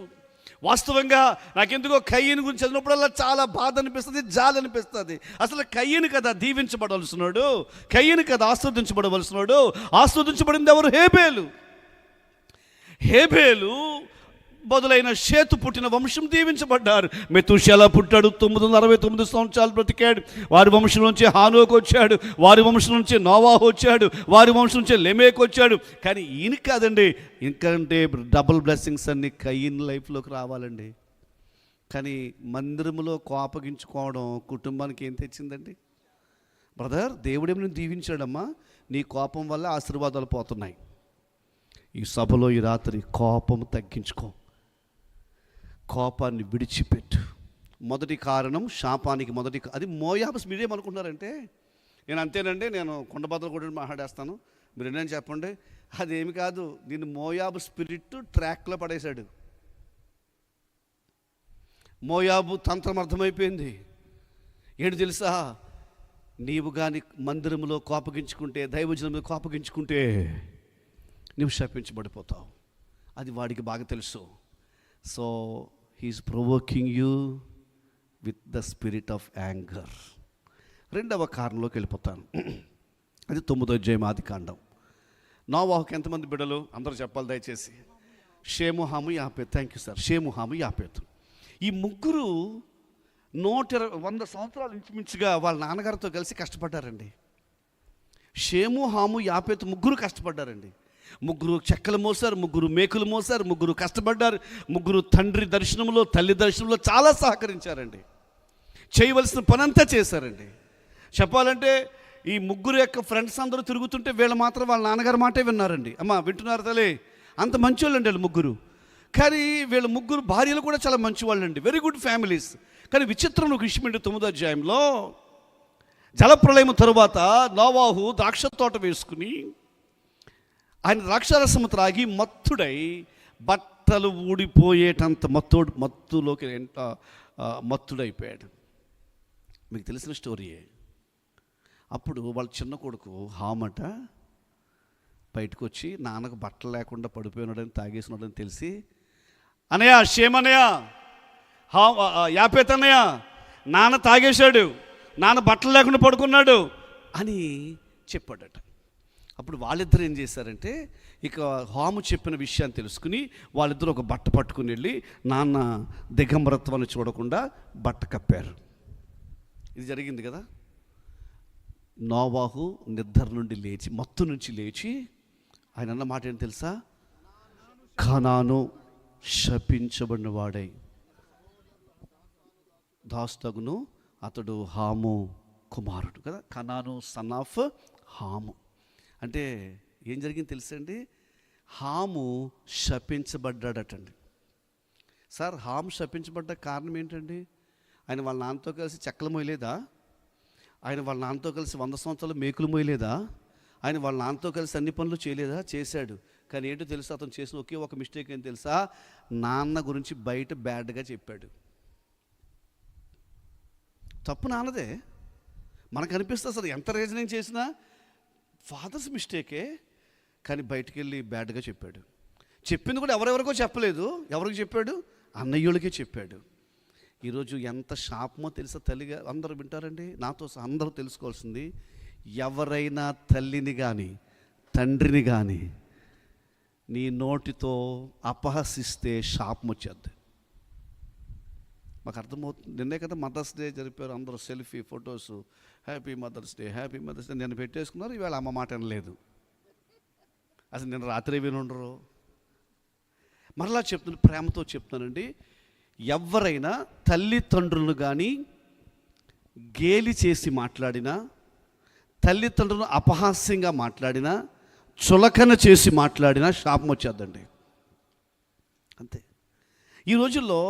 వాస్తవంగా నాకెందుకో కయ్యని గురించి చదివినప్పుడల్లా చాలా బాధ అనిపిస్తుంది, జాలి అనిపిస్తుంది. అసలు కయ్యని కదా దీవించబడవలసినాడు, కయ్యని కదా ఆస్వాదించబడవలసినాడు. ఆస్వాదించబడింది ఎవరు? హేబేలు బదులైన షేతు పుట్టిన వంశం దీవించబడ్డారు. మెతూషెల పుట్టాడు, 969 సంవత్సరాలు బ్రతికాడు. వారి వంశం నుంచి హానోకు వచ్చాడు, వారి వంశం నుంచి నోవాహు వచ్చాడు, వారి వంశం నుంచి లెమేకు వచ్చాడు. కానీ ఈయన కాదండి, ఇంకంటే డబుల్ బ్లెస్సింగ్స్ అన్ని కయ్యని లైఫ్లోకి రావాలండి. కానీ మందిరములో కోపగించుకోవడం కుటుంబానికి ఏం తెచ్చిందండి? బ్రదర్, దేవుడేమి నేను దీవించాడమ్మా, నీ కోపం వల్ల ఆశీర్వాదాలు పోతున్నాయి. ఈ సభలో ఈ రాత్రి కోపం తగ్గించుకో, కోపాన్ని విడిచిపెట్టు. మొదటి కారణం శాపానికి అది మోయాబు. మీరేమనుకుంటున్నారంటే నేను అంతేనండి, నేను కొండబద్దలు కూడా మాట్లాడేస్తాను, మీరు ఏంటని చెప్పండి. అదేమి కాదు, నేను మోయాబు స్పిరిట్ ట్రాక్లో పడేశాడు. మోయాబు తంత్రం అర్థమైపోయింది. ఏంటి తెలుసా? నీవు కానీ మందిరంలో కోపగించుకుంటే, దైవజనం మీద కోపగించుకుంటే నువ్వు శపించబడిపోతావు. అది వాడికి బాగా తెలుసు. So he is provoking you with the spirit of anger. రెండవ కారణంలోకి వెళ్ళిపోతాను. అది 9వ అధ్యాయం ఆదికాండం. నోవాహుకి ఎంతమంది బిడ్డలు? అందరూ చెప్పాలి దయచేసి. షేము, హాము, యాపేతు. Thank you sir. షేము, హాము, యాపేతు. ఈ ముగ్గురు 100 సంవత్సరాలు ఇంచుమించుగా వాళ్ళ నాన్నగారితో కలిసి కష్టపడ్డారండి. షేము, హాము, యాపేతు ముగ్గురు కష్టపడ్డారండి. ముగ్గురు చెక్కలు మోసారు, ముగ్గురు మేకులు మోసారు, ముగ్గురు కష్టపడ్డారు. ముగ్గురు తండ్రి దర్శనంలో, తల్లి దర్శనంలో చాలా సహకరించారండి. చేయవలసిన పనంతా చేశారండి. చెప్పాలంటే ఈ ముగ్గురు యొక్క ఫ్రెండ్స్ అందరూ తిరుగుతుంటే వీళ్ళు మాత్రం వాళ్ళ నాన్నగారి మాటే విన్నారండి. అమ్మ వింటున్నారు తల్లి? అంత మంచివాళ్ళండి వీళ్ళు ముగ్గురు. కానీ వీళ్ళ ముగ్గురు భార్యలు కూడా చాలా మంచివాళ్ళండి, వెరీ గుడ్ ఫ్యామిలీస్. కానీ విచిత్రం ఒక విషయం ఏంటి, 9వ అధ్యాయంలో జలప్రళయం తరువాత నోవాహు ద్రాక్ష తోట వేసుకుని ఆయన ద్రాక్షారసము త్రాగి మత్తుడై బట్టలు ఊడిపోయేటంత మత్తులోకి మత్తుడైపోయాడు. మీకు తెలిసిన స్టోరీయే. అప్పుడు వాళ్ళ చిన్న కొడుకు హామట బయటకు వచ్చి నాన్నకు బట్టలు లేకుండా పడిపోయినాడని తాగేసినాడని తెలిసి, అనయ్య షేమన్నయ్య, యాపేతన్నయ్య, నాన్న తాగేశాడు, నాన్న బట్టలు లేకుండా పడుకున్నాడు అని చెప్పాడట. అప్పుడు వాళ్ళిద్దరు ఏం చేశారంటే, ఇక హాము చెప్పిన విషయాన్ని తెలుసుకుని వాళ్ళిద్దరూ ఒక బట్ట పట్టుకుని వెళ్ళి నాన్న దిగంబరత్వాన్ని చూడకుండా బట్ట కప్పారు. ఇది జరిగింది కదా. నోవాహు నిద్ర నుండి లేచి, మత్తు నుంచి లేచి ఆయన అన్న మాట ఏంటి తెలుసా? కనాను శపించబడిన వాడై దాస్తగును, అతడు హాము కుమారుడు కదా. కనాను సన్ ఆఫ్ హాము అంటే ఏం జరిగింది తెలుసండి? హాము శపించబడ్డాడటండి. సార్, హాము శపించబడ్డ కారణం ఏంటండి? ఆయన వాళ్ళ నాన్నతో కలిసి చెక్కలు మోయలేదా? ఆయన వాళ్ళ నాన్నతో కలిసి 100 సంవత్సరాలు మేకులు మోయలేదా? ఆయన వాళ్ళ నాన్నతో కలిసి అన్ని పనులు చేయలేదా? చేశాడు. కానీ ఏంటో తెలుసా? అతను చేసిన ఒకే ఒక మిస్టేక్ ఏం తెలుసా? నాన్న గురించి బయట బ్యాడ్గా చెప్పాడు. తప్పు నాన్నదే. మనకు అనిపిస్తుంది అసలు ఎంత రీజనింగ్ చేసినా ఫాదర్స్ మిస్టేకే, కానీ బయటికి వెళ్ళి బ్యాడ్గా చెప్పాడు. చెప్పింది కూడా ఎవరెవరికో చెప్పలేదు. ఎవరికి చెప్పాడు? అన్నయ్యులకే చెప్పాడు. ఈరోజు ఎంత శాపమో తెలుసా? తల్లిగా అందరూ వింటారండి, నాతో అందరూ తెలుసుకోవాల్సింది, ఎవరైనా తల్లిని కానీ తండ్రిని కానీ నీ నోటితో అపహసిస్తే శాపం వచ్చేద్ది. మాకు అర్థమవుతుంది. నిన్నే కదా మదర్స్ డే జరిపారు, అందరూ selfie photos, happy mother's day, happy mother's day. నేను పెట్టేసుకున్నారు, ఇవాళ అమ్మ మాట అనలేదు. అసలు నేను రాత్రి వినుండరు. మరలా చెప్తున్నాను, ప్రేమతో చెప్తున్నానండి, ఎవరైనా తల్లిదండ్రులను కానీ గేలి చేసి మాట్లాడినా, తల్లిదండ్రులను అపహాస్యంగా మాట్లాడినా, చులకన చేసి మాట్లాడినా శాపం వచ్చేద్దండి. అంతే. ఈ రోజుల్లో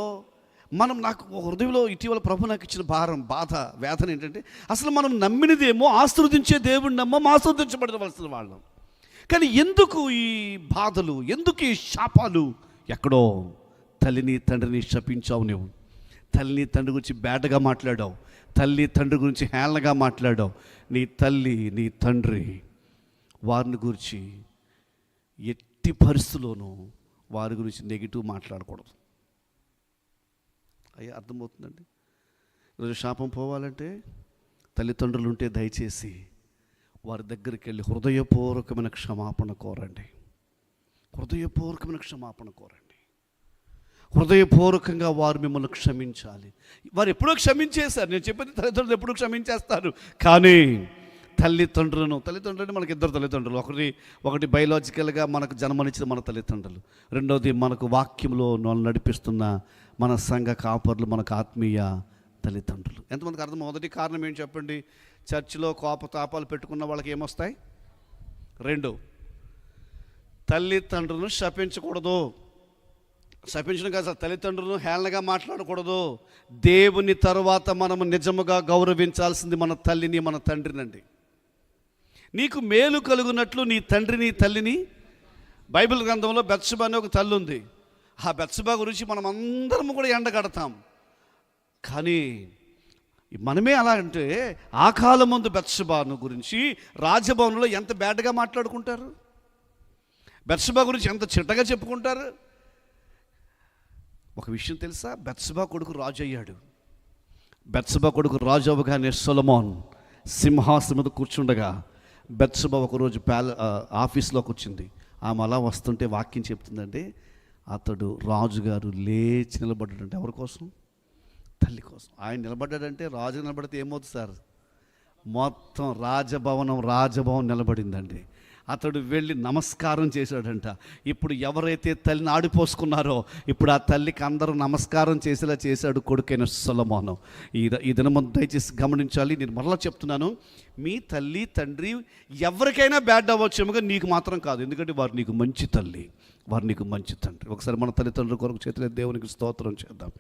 నాకు హృదయంలో ఇటీవల ప్రభు నాకు ఇచ్చిన భారం, బాధ, వేదన ఏంటంటే, అసలు మనం నమ్మినదేమో ఆశీర్వదించే దేవుడిని నమ్మం, ఆశీర్వదించబడవలసిన వాళ్ళం. కానీ ఎందుకు ఈ బాధలు, ఎందుకు ఈ శాపాలు? ఎక్కడో తల్లిని తండ్రిని శపించావు నువ్వు. తల్లిని తండ్రి గురించి బ్యాడ్గా మాట్లాడావు, తల్లి తండ్రి గురించి హేళనగా మాట్లాడావు. నీ తల్లి నీ తండ్రి వారిని గురించి ఎట్టి పరిస్థితుల్లోనూ వారి గురించి నెగిటివ్ మాట్లాడకూడదు. అయ్యా, అర్థమవుతుందండి? ఈరోజు శాపం పోవాలంటే తల్లిదండ్రులు ఉంటే దయచేసి వారి దగ్గరికి వెళ్ళి హృదయపూర్వకమైన క్షమాపణ కోరండి. హృదయపూర్వకమైన క్షమాపణ కోరండి. హృదయపూర్వకంగా వారు మిమ్మల్ని క్షమించాలి. వారు ఎప్పుడో క్షమించేశారు. నేను చెప్పేది తల్లిదండ్రులు ఎప్పుడూ క్షమించేస్తారు. కానీ తల్లిదండ్రులను మనకు 2 తల్లిదండ్రులు. ఒకటి బయలాజికల్గా మనకు జన్మనిచ్చిన మన తల్లిదండ్రులు, రెండోది మనకు వాక్యంలో నడిపిస్తున్న మన సంఘ కాపర్లు, మనకు ఆత్మీయ తల్లిదండ్రులు. ఎంతమందికి అర్థం? మొదటి కారణం ఏంటి చెప్పండి? చర్చిలో కోపతాపాలు పెట్టుకున్న వాళ్ళకి ఏమొస్తాయి? 2, తల్లిదండ్రులను శపించకూడదు. శపించడం కాదు, తల్లిదండ్రులను హేళనగా మాట్లాడకూడదు. దేవుని తర్వాత మనము నిజముగా గౌరవించాల్సింది మన తల్లిని, మన తండ్రినండి. నీకు మేలు కలుగునట్లు నీ తండ్రిని తల్లిని, బైబిల్ గ్రంథంలో బెత్షెబా అనే ఒక తల్లి ఉంది. ఆ బెత్షెబా గురించి మనం అందరం కూడా ఎండగడతాం. కానీ మనమే అలా అంటే, ఆ కాలం ముందు బెత్షెబాను గురించి రాజభవనంలో ఎంత బ్యాడ్గా మాట్లాడుకుంటారు, బెత్షెబా గురించి ఎంత చిట్టగా చెప్పుకుంటారు. ఒక విషయం తెలుసా? బెత్షెబా కొడుకు రాజు అయ్యాడు. బెత్షెబా కొడుకు రాజు అవ్వగానే సొలొమోన్ సింహాసనం మీద కూర్చుండగా బెత్షెబా ఒకరోజు ఆఫీస్లోకి వచ్చింది. ఆమె అలా వస్తుంటే వాక్యం చెప్తుందంటే, అతడు రాజుగారు లేచి నిలబడ్డాడంటే ఎవరి కోసం? తల్లి కోసం. ఆయన నిలబడ్డాడంటే రాజు నిలబడితే ఏమవుతుంది సార్? మొత్తం రాజభవనం నిలబడిందండి. అతడు వెళ్ళి నమస్కారం చేశాడంట. ఇప్పుడు ఎవరైతే తల్లిని ఆడిపోసుకున్నారో, ఇప్పుడు ఆ తల్లికి అందరూ నమస్కారం చేసేలా చేశాడు కొడుకైన సొలొమోను. ఈ దినమంతా దయచేసి గమనించాలి. నేను మరలా చెప్తున్నాను, మీ తల్లి తండ్రి ఎవరికైనా బ్యాడ్ అవ్వచ్చేమో, నీకు మాత్రం కాదు. ఎందుకంటే వారు నీకు మంచి తల్లి, వారు నీకు మంచి తండ్రి. ఒకసారి మన తల్లిదండ్రుల కొరకు చేతులు దేవునికి స్తోత్రం చేద్దాం.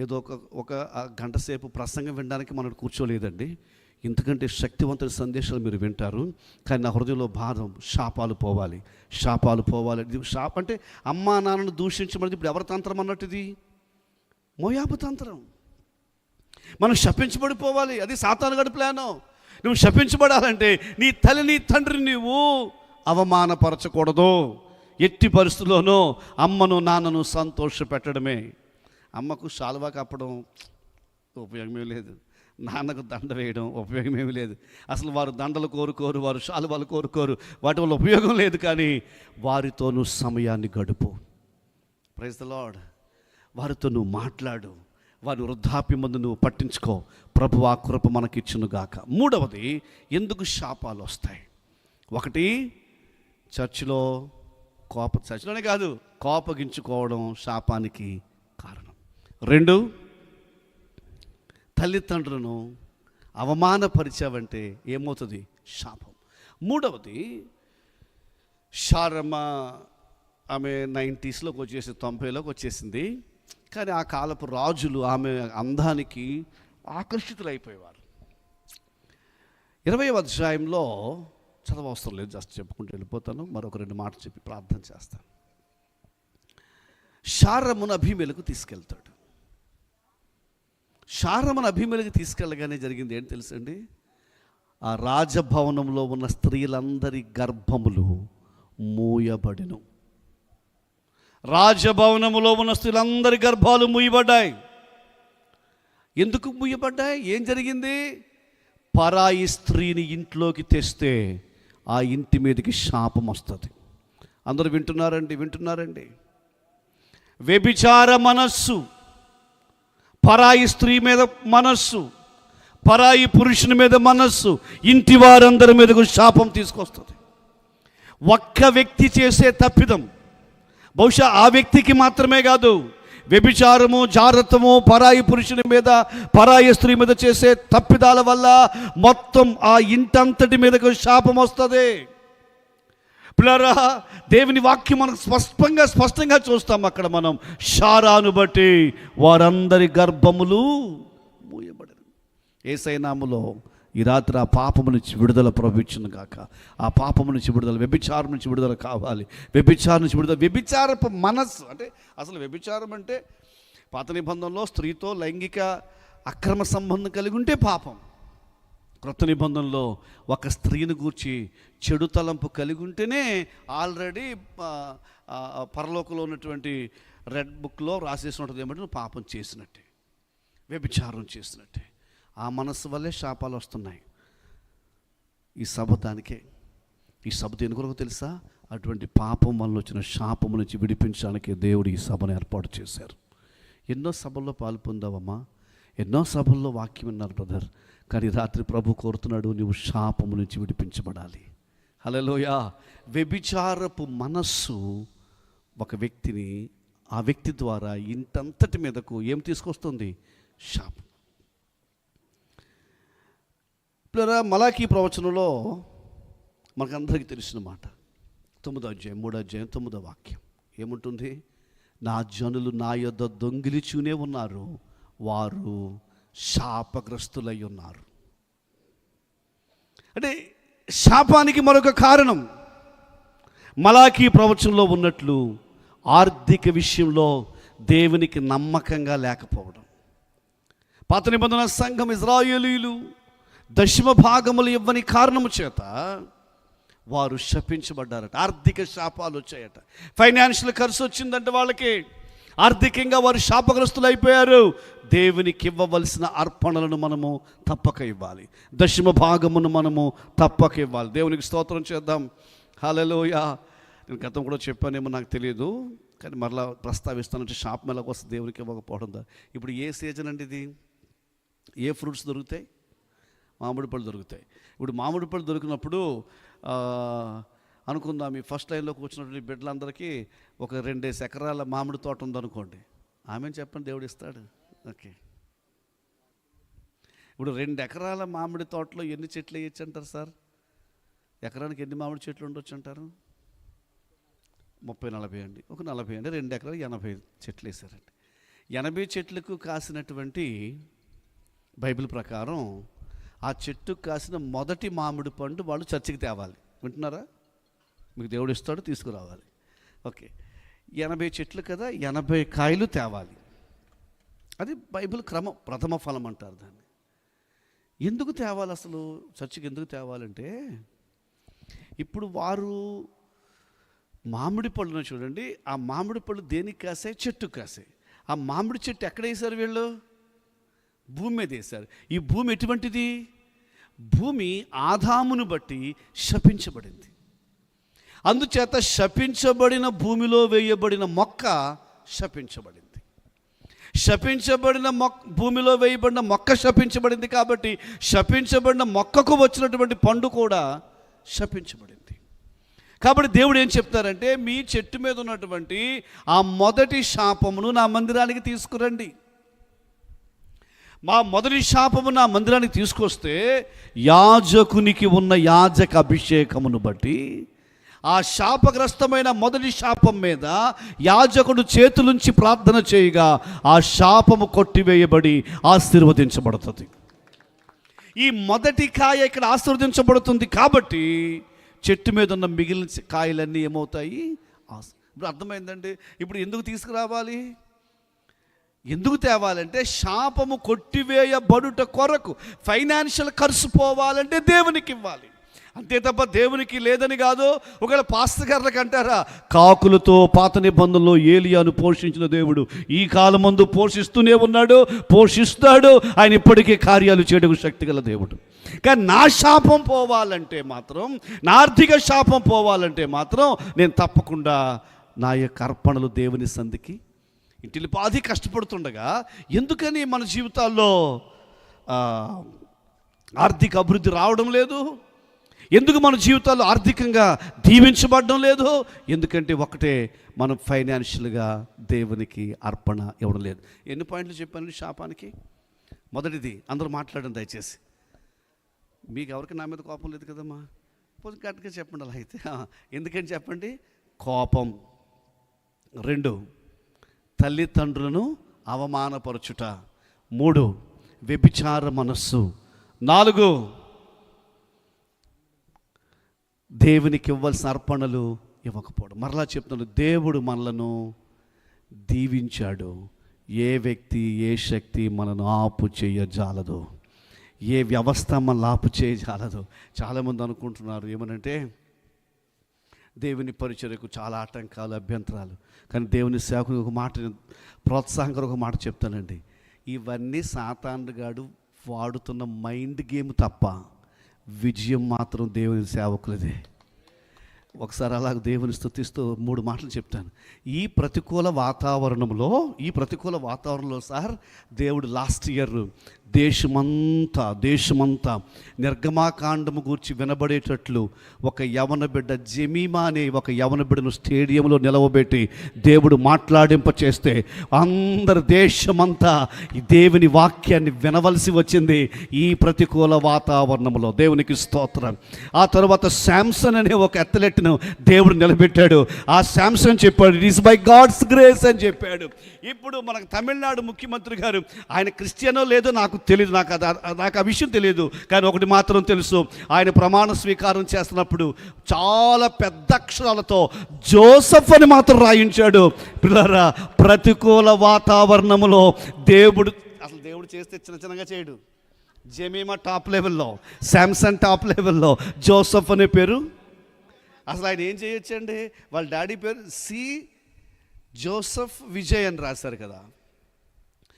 ఏదో ఒక గంట సేపు ప్రసంగం వినడానికి మనం కూర్చోలేదండి. ఇంతకంటే శక్తివంతుల సందేశాలు మీరు వింటారు. కానీ నా హృదయంలో బాధం, శాపాలు పోవాలి. శాపం అంటే అమ్మా నాన్నను దూషించమన్నది ఇప్పుడు ఎవరి తంత్రం అన్నట్టు? ఇది మోయాబు తంత్రం. మనం శపించబడిపోవాలి, అది సాతానుగాడి ప్లాను. నువ్వు శపించబడాలంటే నీ తల్లిని తండ్రిని నువ్వు అవమానపరచకూడదు. ఎట్టి పరిస్థితుల్లోనూ అమ్మను నాన్నను సంతోషపెట్టడమే. అమ్మకు శాలువా కప్పడం ఉపయోగమే లేదు, నాన్నకు దండ వేయడం ఉపయోగమేమి లేదు. అసలు వారు దండలు కోరుకోరు, వారు శాలువాలు కోరుకోరు, వాటి వల్ల ఉపయోగం లేదు. కానీ వారితో నువ్వు సమయాన్ని గడుపు. Praise the Lord. వారితో నువ్వు మాట్లాడు, వారి వృద్ధాప్యం ముందు నువ్వు పట్టించుకో. ప్రభు ఆ కృప మనకిచ్చునుగాక. మూడవది, ఎందుకు శాపాలు వస్తాయి? ఒకటి, చర్చిలోనే కాదు, కోపగించుకోవడం శాపానికి కారణం. రెండు, తల్లిదండ్రులను అవమానపరిచావంటే ఏమవుతుంది? శాపం. మూడవది, శారమ్మ ఆమె 90స్లోకి వచ్చేసి 90లోకి వచ్చేసింది. కానీ ఆ కాలపు రాజులు ఆమె అందానికి ఆకర్షితులైపోయేవారు. 20వ అధ్యాయంలో చదవవసరం లేదు, జస్ట్ చెప్పుకుంటూ వెళ్ళిపోతాను. మరొక 2 మాటలు చెప్పి ప్రార్థన చేస్తాను. శారమ్మను అబీమెలెకు తీసుకెళ్తాడు. శారమ్మను అబీమెలెకు తీసుకెళ్ళగానే జరిగింది ఏంటి తెలుసండి? ఆ రాజభవనంలో ఉన్న స్త్రీలందరి గర్భములు మూయబడెను. రాజభవనములో ఉన్న స్త్రీలందరి గర్భాలు మూయబడ్డాయి. ఎందుకు మూయబడ్డాయి? ఏం జరిగింది? పరాయి స్త్రీని ఇంట్లోకి తెస్తే ఆ ఇంటి మీదకి శాపం వస్తుంది. అందరూ వింటున్నారండి. వ్యభిచార మనస్సు, పరాయి స్త్రీ మీద మనస్సు, పరాయి పురుషుని మీద మనస్సు ఇంటి వారందరి మీదకు శాపం తీసుకొస్తుంది. ఒక్క వ్యక్తి చేసే తప్పిదం, బహుశా ఆ వ్యక్తికి మాత్రమే కాదు, వ్యభిచారము, జారత్వము, పరాయి పురుషుని మీద, పరాయి స్త్రీ మీద చేసే తప్పిదాల వల్ల మొత్తం ఆ ఇంటంతటి మీదకు శాపం వస్తుంది. పిల్లరా, దేవుని వాక్యం మనకు స్పష్టంగా చూస్తాం. అక్కడ మనం శారాను బట్టి వారందరి గర్భములు మూయబడరు. యేసయ్య నామములో ఈ రాత్రి ఆ పాపము నుంచి విడుదల ప్రభువును గాక. ఆ పాపము నుంచి విడుదల, వ్యభిచారం నుంచి విడుదల కావాలి. వ్యభిచారం నుంచి విడుదల. వ్యభిచారపు మనస్సు అంటే, అసలు వ్యభిచారం అంటే పాత నిబంధనలో స్త్రీతో లైంగిక అక్రమ సంబంధం కలిగి ఉంటే పాపం. క్రొత్త నిబంధనలో ఒక స్త్రీని గూర్చి చెడు తలంపు కలిగి ఉంటేనే ఆల్రెడీ పరలోకంలో ఉన్నటువంటి రెడ్ బుక్లో రాసేసినట్టు ఏమంటే నువ్వు పాపం చేసినట్టే, వ్యభిచారం చేసినట్టే. ఆ మనస్సు వల్లే శాపాలు వస్తున్నాయి. ఈ సభ దేని కొరకు తెలుసా? అటువంటి పాపం వల్ల వచ్చిన శాపము నుంచి విడిపించడానికి దేవుడు ఈ సభను ఏర్పాటు చేశారు. ఎన్నో సభల్లో పాల్పొందావమ్మా, ఎన్నో సభల్లో వాక్యం విన్నారు బ్రదర్. కానీ రాత్రి ప్రభు కోరుతున్నాడు, నువ్వు శాపము నుంచి విడిపించబడాలి. హల్లెలూయా. వ్యభిచారపు మనస్సు ఒక వ్యక్తిని, ఆ వ్యక్తి ద్వారా ఇంతంతటి మీదకు ఏం తీసుకొస్తుంది? శాపం. మలాకీ ప్రవచనంలో మనకందరికీ తెలిసిన మాట, 9వ అధ్యాయం 3వ అధ్యాయం 9వ వాక్యం ఏముంటుంది? నా జనులు నా యొద్ద దొంగిలిచూనే ఉన్నారు, వారు శాపగ్రస్తులై ఉన్నారు. అంటే శాపానికి మరొక కారణం మలాకీ ప్రవచనంలో ఉన్నట్లు ఆర్థిక విషయంలో దేవునికి నమ్మకంగా లేకపోవడం. పాత నిబంధన సంఘం ఇశ్రాయేలీయులు దశమ భాగములు ఇవ్వని కారణము చేత వారు శపించబడ్డారట. ఆర్థిక శాపాలు వచ్చాయట. ఫైనాన్షియల్ ఖర్చు వచ్చిందంటే వాళ్ళకి, ఆర్థికంగా వారు శాపగ్రస్తులు అయిపోయారు. దేవునికి ఇవ్వవలసిన అర్పణలను మనము తప్పక ఇవ్వాలి, దశమ భాగమును మనము తప్పక ఇవ్వాలి. దేవునికి స్తోత్రం చేద్దాం. హల్లెలూయా. నేను గతం కూడా చెప్పానేమో నాకు తెలియదు, కానీ మరలా ప్రస్తావిస్తానంటే శాపం ఎలాగ వస్తుంది దేవునికి ఇవ్వకపోవడం. ఇప్పుడు ఏ సీజన్ అండి ఇది? ఏ ఫ్రూట్స్ దొరుకుతాయి? మామిడి పళ్ళు దొరుకుతాయి. ఇప్పుడు మామిడి పళ్ళు దొరికినప్పుడు అనుకుందాం, ఈ ఫస్ట్ లైన్లో కూర్చున్నటువంటి బిడ్డలందరికీ ఒక 2 ఎకరాల మామిడి తోట ఉందనుకోండి. ఆమెను చెప్పండి, దేవుడు ఇస్తాడు. ఓకే, ఇప్పుడు 2 ఎకరాల మామిడి తోటలో ఎన్ని చెట్లు వేయచ్చు అంటారు సార్? ఎకరానికి ఎన్ని మామిడి చెట్లు ఉండొచ్చు అంటారు? 30-40 అండి. ఒక 40 అండి. 2 ఎకరాలు 80 చెట్లు వేసారండి. 80 చెట్లకు కాసినటువంటి బైబిల్ ప్రకారం ఆ చెట్టుకు కాసిన మొదటి మామిడి పండు వాళ్ళు చర్చికి తేవాలి. వింటున్నారా? మీకు దేవుడు ఇస్తాడు, తీసుకురావాలి. ఓకే, 80 చెట్లు కదా, 80 కాయలు తేవాలి. అది బైబిల్ క్రమం, ప్రథమ ఫలం అంటారు దాన్ని. ఎందుకు తేవాలి అసలు చర్చికి ఎందుకు తేవాలంటే, ఇప్పుడు వారు మామిడి పళ్ళును చూడండి, ఆ మామిడి పళ్ళు దేనికి కాసాయి? చెట్టుకు కాసాయి. ఆ మామిడి చెట్టు ఎక్కడ వేశారు వీళ్ళు? భూమి మీద వేశారు. ఈ భూమి ఎటువంటిది? భూమి ఆదామును బట్టి శపించబడింది. అందుచేత శపించబడిన భూమిలో వేయబడిన మొక్క శపించబడింది. శపించబడిన భూమిలో వేయబడిన మొక్క శపించబడింది కాబట్టి శపించబడిన మొక్కకు వచ్చినటువంటి పండు కూడా శపించబడింది. కాబట్టి దేవుడు ఏం చెప్తారంటే, మీ చెట్టు మీద ఉన్నటువంటి ఆ మొదటి శాపమును నా మందిరానికి తీసుకురండి. మా మొదటి శాపము నా మందిరానికి తీసుకొస్తే యాజకునికి ఉన్న యాజక అభిషేకమును బట్టి ఆ శాపగ్రస్తమైన మొదటి శాపం మీద యాజకుడు చేతులుంచి ప్రార్థన చేయగా ఆ శాపము కొట్టివేయబడి ఆశీర్వదించబడుతుంది. ఈ మొదటి కాయ ఇక్కడ ఆశీర్వదించబడుతుంది కాబట్టి చెట్టు మీద ఉన్న మిగిలిన కాయలన్నీ ఏమవుతాయి? ఇప్పుడు అర్థమైందండి. ఇప్పుడు ఎందుకు తీసుకురావాలి, ఎందుకు తేవాలంటే, శాపము కొట్టివేయబడుట కొరకు ఫైనాన్షియల్ ఖర్చు పోవాలంటే దేవునికి ఇవ్వాలి, అంతే తప్ప దేవునికి లేదని కాదు. ఒకవేళ పాస్టర్ గారులకు అంటారా, కాకులతో పాత నిబంధనలో ఏలియాను పోషించిన దేవుడు ఈ కాలం ముందు పోషిస్తూనే ఉన్నాడు, పోషిస్తాడు. ఆయన ఇప్పటికీ కార్యాలు చేయడానికి శక్తి గల దేవుడు. కానీ నా శాపం పోవాలంటే మాత్రం, నా ఆర్థిక శాపం పోవాలంటే మాత్రం నేను తప్పకుండా నా యొక్క అర్పణలు దేవుని సంధికి ఇంటిని పాది కష్టపడుతుండగా ఎందుకని మన జీవితాల్లో ఆర్థిక అభివృద్ధి రావడం లేదు? ఎందుకు మన జీవితాల్లో ఆర్థికంగా దీవించబడడం లేదు? ఎందుకంటే ఒకటే, మనం ఫైనాన్షియల్గా దేవునికి అర్పణ ఇవ్వడం లేదు. ఎన్ని పాయింట్లు చెప్పాను శాపానికి? మొదటిది, అందరూ మాట్లాడండి దయచేసి. మీకు ఎవరికి నా మీద కోపం లేదు కదమ్మా? కొంచెం గట్టిగా చెప్పండి. అలా అయితే ఎందుకని చెప్పండి? కోపం. 2, తల్లిదండ్రులను అవమానపరచుట. 3, వ్యభిచార మనస్సు. 4, దేవునికి ఇవ్వాల్సిన అర్పణలు ఇవ్వకపోవడం. మరలా చెప్తున్నాను, దేవుడు మనలను దీవించాడు. ఏ వ్యక్తి, ఏ శక్తి మనను ఆపు చేయజాలదు, ఏ వ్యవస్థ మనల్ని ఆపు చేయజాలదు. చాలామంది అనుకుంటున్నారు ఏమనంటే, దేవుని పరిచర్యకు చాలా ఆటంకాలు, అభ్యంతరాలు. కానీ దేవుని సేవకు ఒక మాట, ప్రోత్సాహంగా ఒక మాట చెప్తానండి. ఇవన్నీ సాతానుగాడు వాడుతున్న మైండ్ గేమ్ తప్ప విజయం మాత్రం దేవుని సేవకులదే. ఒకసారి అలా దేవుని స్తుతిస్తూ 3 మాటలు చెప్తాను. ఈ ప్రతికూల వాతావరణంలో సార్ దేవుడు లాస్ట్ ఇయర్ దేశమంతా నిర్గమాకాండము గూర్చి వినబడేటట్లు ఒక యవన బిడ్డ, జెమీమా అనే ఒక యవన బిడ్డను స్టేడియంలో నిలవబెట్టి దేవుడు మాట్లాడింప చేస్తే అందరు దేశమంతా ఈ దేవుని వాక్యాన్ని వినవలసి వచ్చింది ఈ ప్రతికూల వాతావరణంలో. దేవునికి స్తోత్రం. ఆ తర్వాత శాంసన్ అనే ఒక అథ్లెట్ను దేవుడు నిలబెట్టాడు. ఆ శాంసన్ చెప్పాడు, it is by God's grace అని చెప్పాడు. ఇప్పుడు మనకు తమిళనాడు ముఖ్యమంత్రి గారు, ఆయన క్రిస్టియనో లేదో నాకు తెలియదు, నాకు ఆ విషయం తెలియదు. కానీ ఒకటి మాత్రం తెలుసు, ఆయన ప్రమాణ స్వీకారం చేస్తున్నప్పుడు చాలా పెద్ద అక్షరాలతో జోసెఫ్ అని మాత్రం రాయించాడు. పిల్లరా, ప్రతికూల వాతావరణంలో దేవుడు చేస్తే చిన్నగా చేయడు. జెమీమా టాప్ లెవెల్లో, శాంసన్ టాప్ లెవెల్లో, జోసెఫ్ అనే పేరు. అసలు ఆయన ఏం చేయొచ్చండి? వాళ్ళ డాడీ పేరు సి జోసెఫ్ విజయ్ అని రాశారు కదా.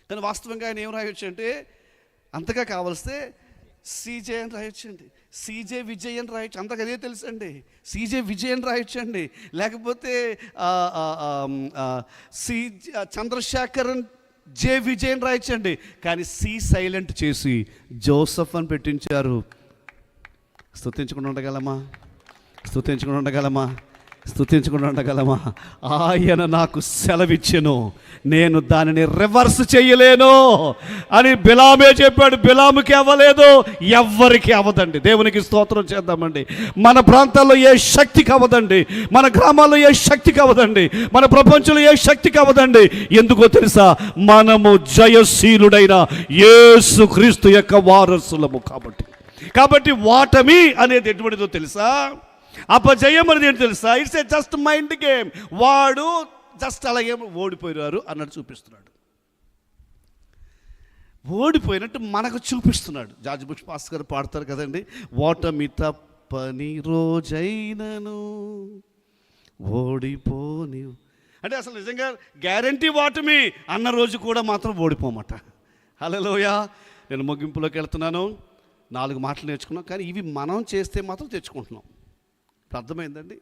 కానీ వాస్తవంగా ఆయన ఏం రాయొచ్చు అంటే, అంతగా కావలిస్తే సీజే అని రాయొచ్చండి, సీజే విజయ్ అని రాయొచ్చు. అంతకు అదే తెలుసండి, సీజే విజయ్ అని రాయొచ్చండి. లేకపోతే సి చంద్రశేఖర్ జే విజయ్ అని రాయొచ్చండి. కానీ సి సైలెంట్ చేసి జోసెఫ్ అని పెట్టించారు. స్తుతించకుండా ఉండగలమా? ఆయన నాకు సెలవిచ్చెను, నేను దానిని రివర్స్ చేయలేను అని బిలామే చెప్పాడు. బిలాముకి అవ్వలేదు, ఎవ్వరికి అవ్వదండి. దేవునికి స్తోత్రం చేద్దామండి. మన ప్రాంతాల్లో ఏ శక్తికి అవ్వదండి, మన గ్రామాల్లో ఏ శక్తికి అవ్వదండి, మన ప్రపంచంలో ఏ శక్తికి అవ్వదండి. ఎందుకో తెలుసా? మనము జయశీలుడైన యేసు క్రీస్తు యొక్క వారసులము కాబట్టి వాటమి అనేది ఎటువంటిదో తెలుసా? అపజయం అనేది ఏంటి తెలుసా? It's a just mind game. వాడు జస్ట్ అలాగే ఓడిపోయారు అన్నట్టు చూపిస్తున్నాడు. ఓడిపోయినట్టు మనకు చూపిస్తున్నాడు. జార్జ్ బుష్ పాస్టర్ గారు పాడతారు కదండి, ఓటమి తప్పని రోజైనను ఓడిపోని. అంటే అసలు నిజంగా గ్యారంటీ ఓటమి అన్న రోజు కూడా మాత్రం ఓడిపోమట. హల్లెలూయా. నేను ముగింపులోకి వెళ్తున్నాను. 4 మాటలు నేర్చుకున్నాం, కానీ ఇవి మనం చేస్తే మాత్రం తెచ్చుకుంటున్నాం. అర్థమైందండి?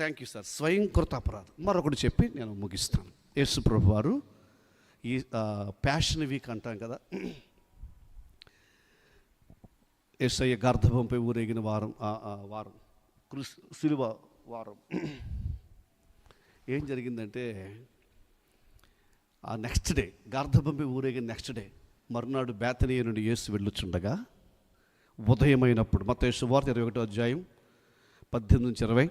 Thank you sir. స్వయంకృత అపరాధం. మరొకటి చెప్పి నేను ముగిస్తాను. యేసు ప్రభు వారు ఈ ప్యాషన్ వీక్ అంటాం కదా, యేసయ్య గర్ధబంపై ఊరేగిన వారం, వారం శిలువ వారం. ఏం జరిగిందంటే ఆ నెక్స్ట్ డే, గర్ధబంపై ఊరేగిన నెక్స్ట్ డే మరునాడు బేతనీయ నుండి యేసు వెళ్ళుచుండగా ఉదయమైనప్పుడు, మత్తయి శుభవార్త 21వ అధ్యాయం 18-20,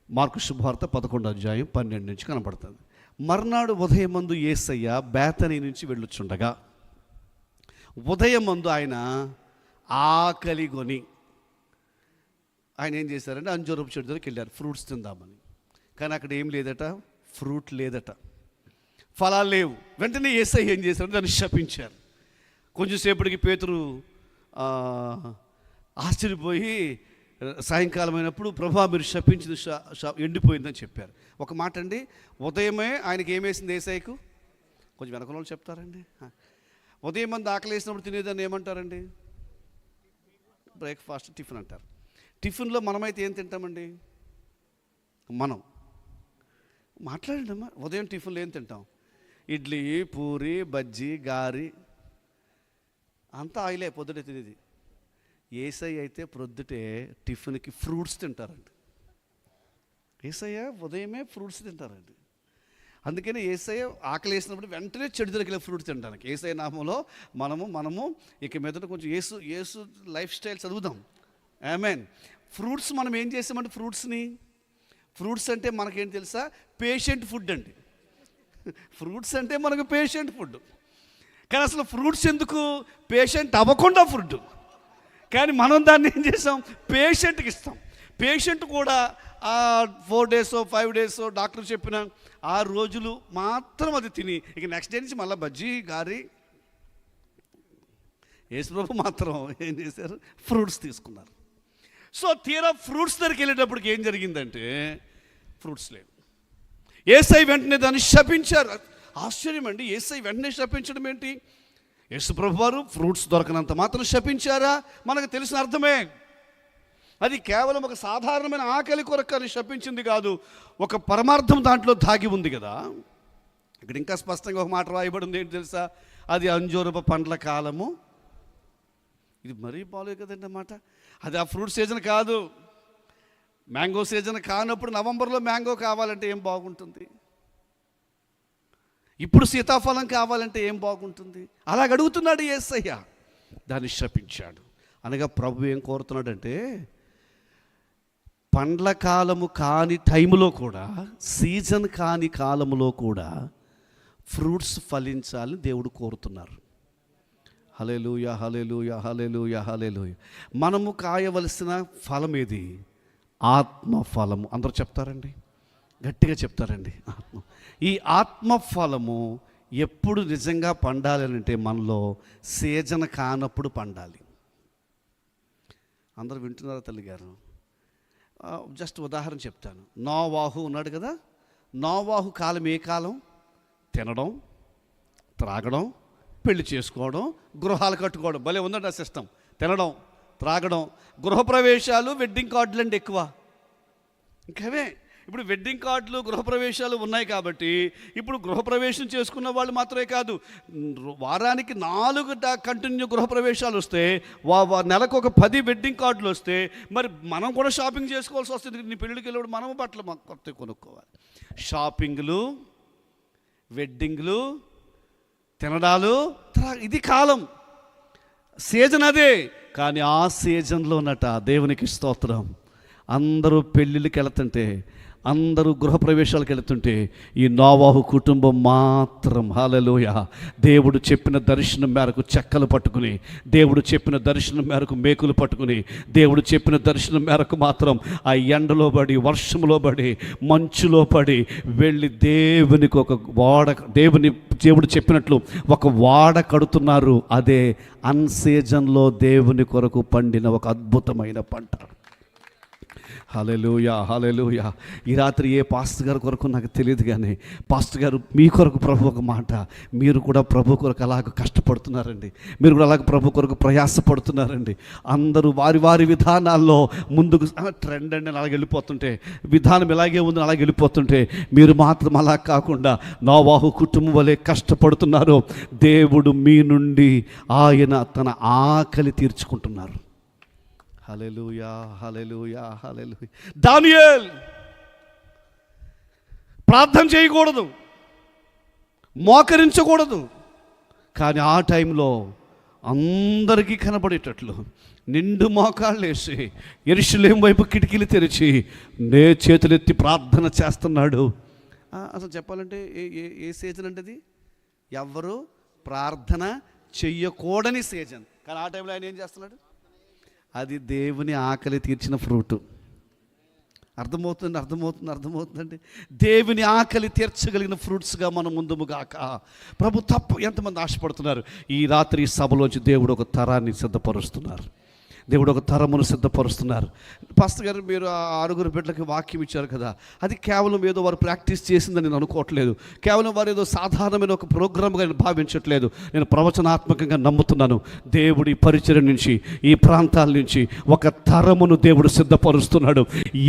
మార్కు శుభవార్త 11వ అధ్యాయం 12 నుంచి కనపడుతుంది. మర్నాడు ఉదయమందు యేసయ్య బేతనీ నుంచి వెళ్ళుచుండగా, ఉదయమందు ఆయన ఆకలిగొని ఆయన ఏం చేశారంటే అంజూరపు చెట్టు దగ్గరికి వెళ్ళారు ఫ్రూట్స్ తిందామని. కానీ అక్కడ ఏం లేదట, ఫ్రూట్ లేదట, ఫలాలు లేవు. వెంటనే యేసయ్య ఏం చేశారంటే దాన్ని శపించారు. కొంచెంసేపటికి పేతురు ఆశ్చర్యపోయి సాయంకాలం అయినప్పుడు ప్రభా మీరు శపించింది ఎండిపోయిందని చెప్పారు. ఒక మాట అండి, ఉదయమే ఆయనకి ఏమేసింది యేసయ్యకు? కొంచెం వెనక వాళ్ళు చెప్తారండి. ఉదయం మంది ఆకలి వేసినప్పుడు తినేదాన్ని ఏమంటారండి? బ్రేక్ఫాస్ట్, టిఫిన్ అంటారు. టిఫిన్లో మనమైతే ఏం తింటామండి? మనం మాట్లాడండి అమ్మా. ఉదయం టిఫిన్లో ఏం తింటాం? ఇడ్లీ, పూరి, బజ్జీ, గారి, అంతా ఆయిలే పొద్దుటే తినేది. యేసయ్య అయితే ప్రొద్దుటే టిఫిన్కి ఫ్రూట్స్ తింటారండి. యేసయ్య ఉదయమే ఫ్రూట్స్ తింటారండి. అందుకని యేసయ్య ఆకలి వేసినప్పుడు వెంటనే చెడు దగ్గర ఫ్రూట్స్ తింటానికి. యేసయ్య నామంలో మనము ఇక మీదట కొంచెం యేసు లైఫ్ స్టైల్ చదువుదాం. ఆమేన్. ఫ్రూట్స్ మనం ఏం చేసామంటే ఫ్రూట్స్ అంటే మనకేం తెలుసా? పేషెంట్ ఫుడ్ అండి. ఫ్రూట్స్ అంటే మనకు పేషెంట్ ఫుడ్. కానీ అసలు ఫ్రూట్స్ ఎందుకు? పేషెంట్ అవ్వకుండా ఫుడ్. కానీ మనం దాన్ని ఏం చేస్తాం? పేషెంట్కి ఇస్తాం. పేషెంట్ కూడా 4 days 5 days డాక్టర్ చెప్పిన 6 రోజులు మాత్రం అది తిని ఇక నెక్స్ట్ డే నుంచి మళ్ళీ బజ్జీ, గారి. యేసుప్రభు మాత్రం ఏం చేశారు? ఫ్రూట్స్ తీసుకున్నారు. సో తీరా ఫ్రూట్స్ దగ్గరికి వెళ్ళేటప్పటికి ఏం జరిగిందంటే ఫ్రూట్స్ లేవు. యేసయ్య వెంటనే దాన్ని శపించారు. ఆశ్చర్యం అండి, యేసయ్య వెంటనే శపించడం ఏంటి? యేసుప్రభు వారు ఫ్రూట్స్ దొరకనంత మాత్రం శపించారా? మనకు తెలిసిన అర్థమే. అది కేవలం ఒక సాధారణమైన ఆకలి కొరకు అని శపించింది కాదు, ఒక పరమార్థం దాంట్లో దాగి ఉంది కదా. ఇక్కడ ఇంకా స్పష్టంగా ఒక మాట రాయబడి ఉంది. ఏంటి తెలుసా? అది అంజూరపు పండ్ల కాలము. ఇది మరీ బాగాలేదు కదండి అన్నమాట. అది ఆ ఫ్రూట్ సీజన్ కాదు, మ్యాంగో సీజన్ కానప్పుడు నవంబర్లో మ్యాంగో కావాలంటే ఏం బాగుంటుంది? ఇప్పుడు సీతాఫలం కావాలంటే ఏం బాగుంటుంది? అలాగ అడుగుతున్నాడు యేసయ్య. దాన్ని శపించాడు. అనగా ప్రభు ఏం కోరుతున్నాడంటే పండ్ల కాలము కాని టైంలో కూడా, సీజన్ కాని కాలములో కూడా ఫ్రూట్స్ ఫలించాలని దేవుడు కోరుతున్నారు. హల్లెలూయా, హల్లెలూయా, హల్లెలూయా, హల్లెలూయా. మనము కాయవలసిన ఫలం ఏది? ఆత్మ ఫలము. అందరూ చెప్తారండి, గట్టిగా చెప్తారండి. ఆత్మ. ఈ ఆత్మ ఫలము ఎప్పుడు నిజంగా పండాలి అంటే మనలో సీజన్ కానప్పుడు పండాలి. అందరూ వింటున్నారా తల్లి గారు? జస్ట్ ఉదాహరణ చెప్తాను. నోవాహు ఉన్నాడు కదా. నోవాహు కాలం ఏ కాలం? తినడం, త్రాగడం, పెళ్లి చేసుకోవడం, గృహాలు కట్టుకోవడం. భలే ఉందండి ఆ సిస్టమ్. తినడం, త్రాగడం, గృహప్రవేశాలు, వెడ్డింగ్ కార్డులు అండి ఎక్కువ. ఇంకవే. ఇప్పుడు వెడ్డింగ్ కార్డులు, గృహప్రవేశాలు ఉన్నాయి కాబట్టి ఇప్పుడు గృహప్రవేశం చేసుకున్న వాళ్ళు మాత్రమే కాదు, వారానికి 4 కంటిన్యూ గృహప్రవేశాలు వస్తే, నెలకు ఒక 10 వెడ్డింగ్ కార్డులు వస్తే మరి మనం కూడా షాపింగ్ చేసుకోవాల్సి వస్తుంది. నీ పెళ్ళికి వెళ్ళినప్పుడు మనము బట్టలు కొత్త కొనుక్కోవాలి. షాపింగ్లు, వెడ్డింగ్లు, తినడాలు, ఇది కాలం, సీజన్ అదే. కానీ ఆ సీజన్లోనట దేవునికి స్తోత్రం, అందరూ పెళ్ళిళ్ళకి వెళ్తుంటే అందరూ గృహప్రవేశాలకు వెళుతుంటే ఈ నోవాహు కుటుంబం మాత్రం హల్లెలూయా దేవుడు చెప్పిన దర్శనం మేరకు చెక్కలు పట్టుకుని, దేవుడు చెప్పిన దర్శనం మేరకు మేకులు పట్టుకుని, దేవుడు చెప్పిన దర్శనం మేరకు మాత్రం ఆ ఎండలో పడి, వర్షంలో పడి, మంచులో పడి వెళ్ళి దేవునికి ఒక దేవుడు చెప్పినట్లు ఒక వాడ కడుతున్నారు. అదే అన్సీజన్లో దేవుని కొరకు పండిన ఒక అద్భుతమైన పంట. హల్లెలూయా, హల్లెలూయా. ఈ రాత్రి ఏ పాస్టర్ గారి కొరకు నాకు తెలియదు, కానీ పాస్టర్ గారు మీ కొరకు ప్రభు ఒక మాట, మీరు కూడా ప్రభు కొరకు అలాగ కష్టపడుతున్నారండి, మీరు కూడా అలాగ ప్రభు కొరకు ప్రయాసపడుతున్నారండి. అందరూ వారి వారి విధానాల్లో ముందుకు ట్రెండ్ అండి అలాగే వెళ్ళిపోతుంటే, విధానం ఇలాగే ఉంది అలాగే వెళ్ళిపోతుంటే, మీరు మాత్రం అలా కాకుండా నోవాహు కుటుంబం వలె కష్టపడుతున్నారు. దేవుడు మీ నుండి ఆయన తన ఆకలి తీర్చుకుంటున్నారు. హల్లెలూయా, హల్లెలూయా, హల్లెలూయా. దానియేల్ ప్రార్థన చేయకూడదు, మోకరించకూడదు, కానీ ఆ టైంలో అందరికీ కనబడేటట్లు నిండు మోకాళ్ళు వేసి యెరూషలేము వైపు కిటికీలు తెరిచి చేతులెత్తి ప్రార్థన చేస్తున్నాడు. అసలు చెప్పాలంటే ఏ సీజన్ అంటే అది ఎవరు ప్రార్థన చెయ్యకూడని సీజన్, కానీ ఆ టైంలో ఆయన ఏం చేస్తున్నాడు? అది దేవుని ఆకలి తీర్చిన ఫ్రూటు. అర్థమవుతుందండి. దేవుని ఆకలి తీర్చగలిగిన ఫ్రూట్స్గా మనం ముందుగాక. ప్రభు తప్ప ఎంతమంది ఆశపడుతున్నారు? ఈ రాత్రి సభలోంచి దేవుడు ఒక తరాన్ని సిద్ధపరుస్తున్నారు, దేవుడు ఒక తరమును సిద్ధపరుస్తున్నారు. పాస్టర్ గారు మీరు ఆ 6 బిడ్డలకి వాక్యం ఇచ్చారు కదా, అది కేవలం ఏదో వారు ప్రాక్టీస్ చేసిందని నేను అనుకోవట్లేదు, కేవలం వారు ఏదో సాధారణమైన ఒక ప్రోగ్రామ్గా నేను భావించట్లేదు. నేను ప్రవచనాత్మకంగా నమ్ముతున్నాను. దేవుడి పరిచయం నుంచి, ఈ ప్రాంతాల నుంచి ఒక తరమును దేవుడు సిద్ధపరుస్తున్నాడు.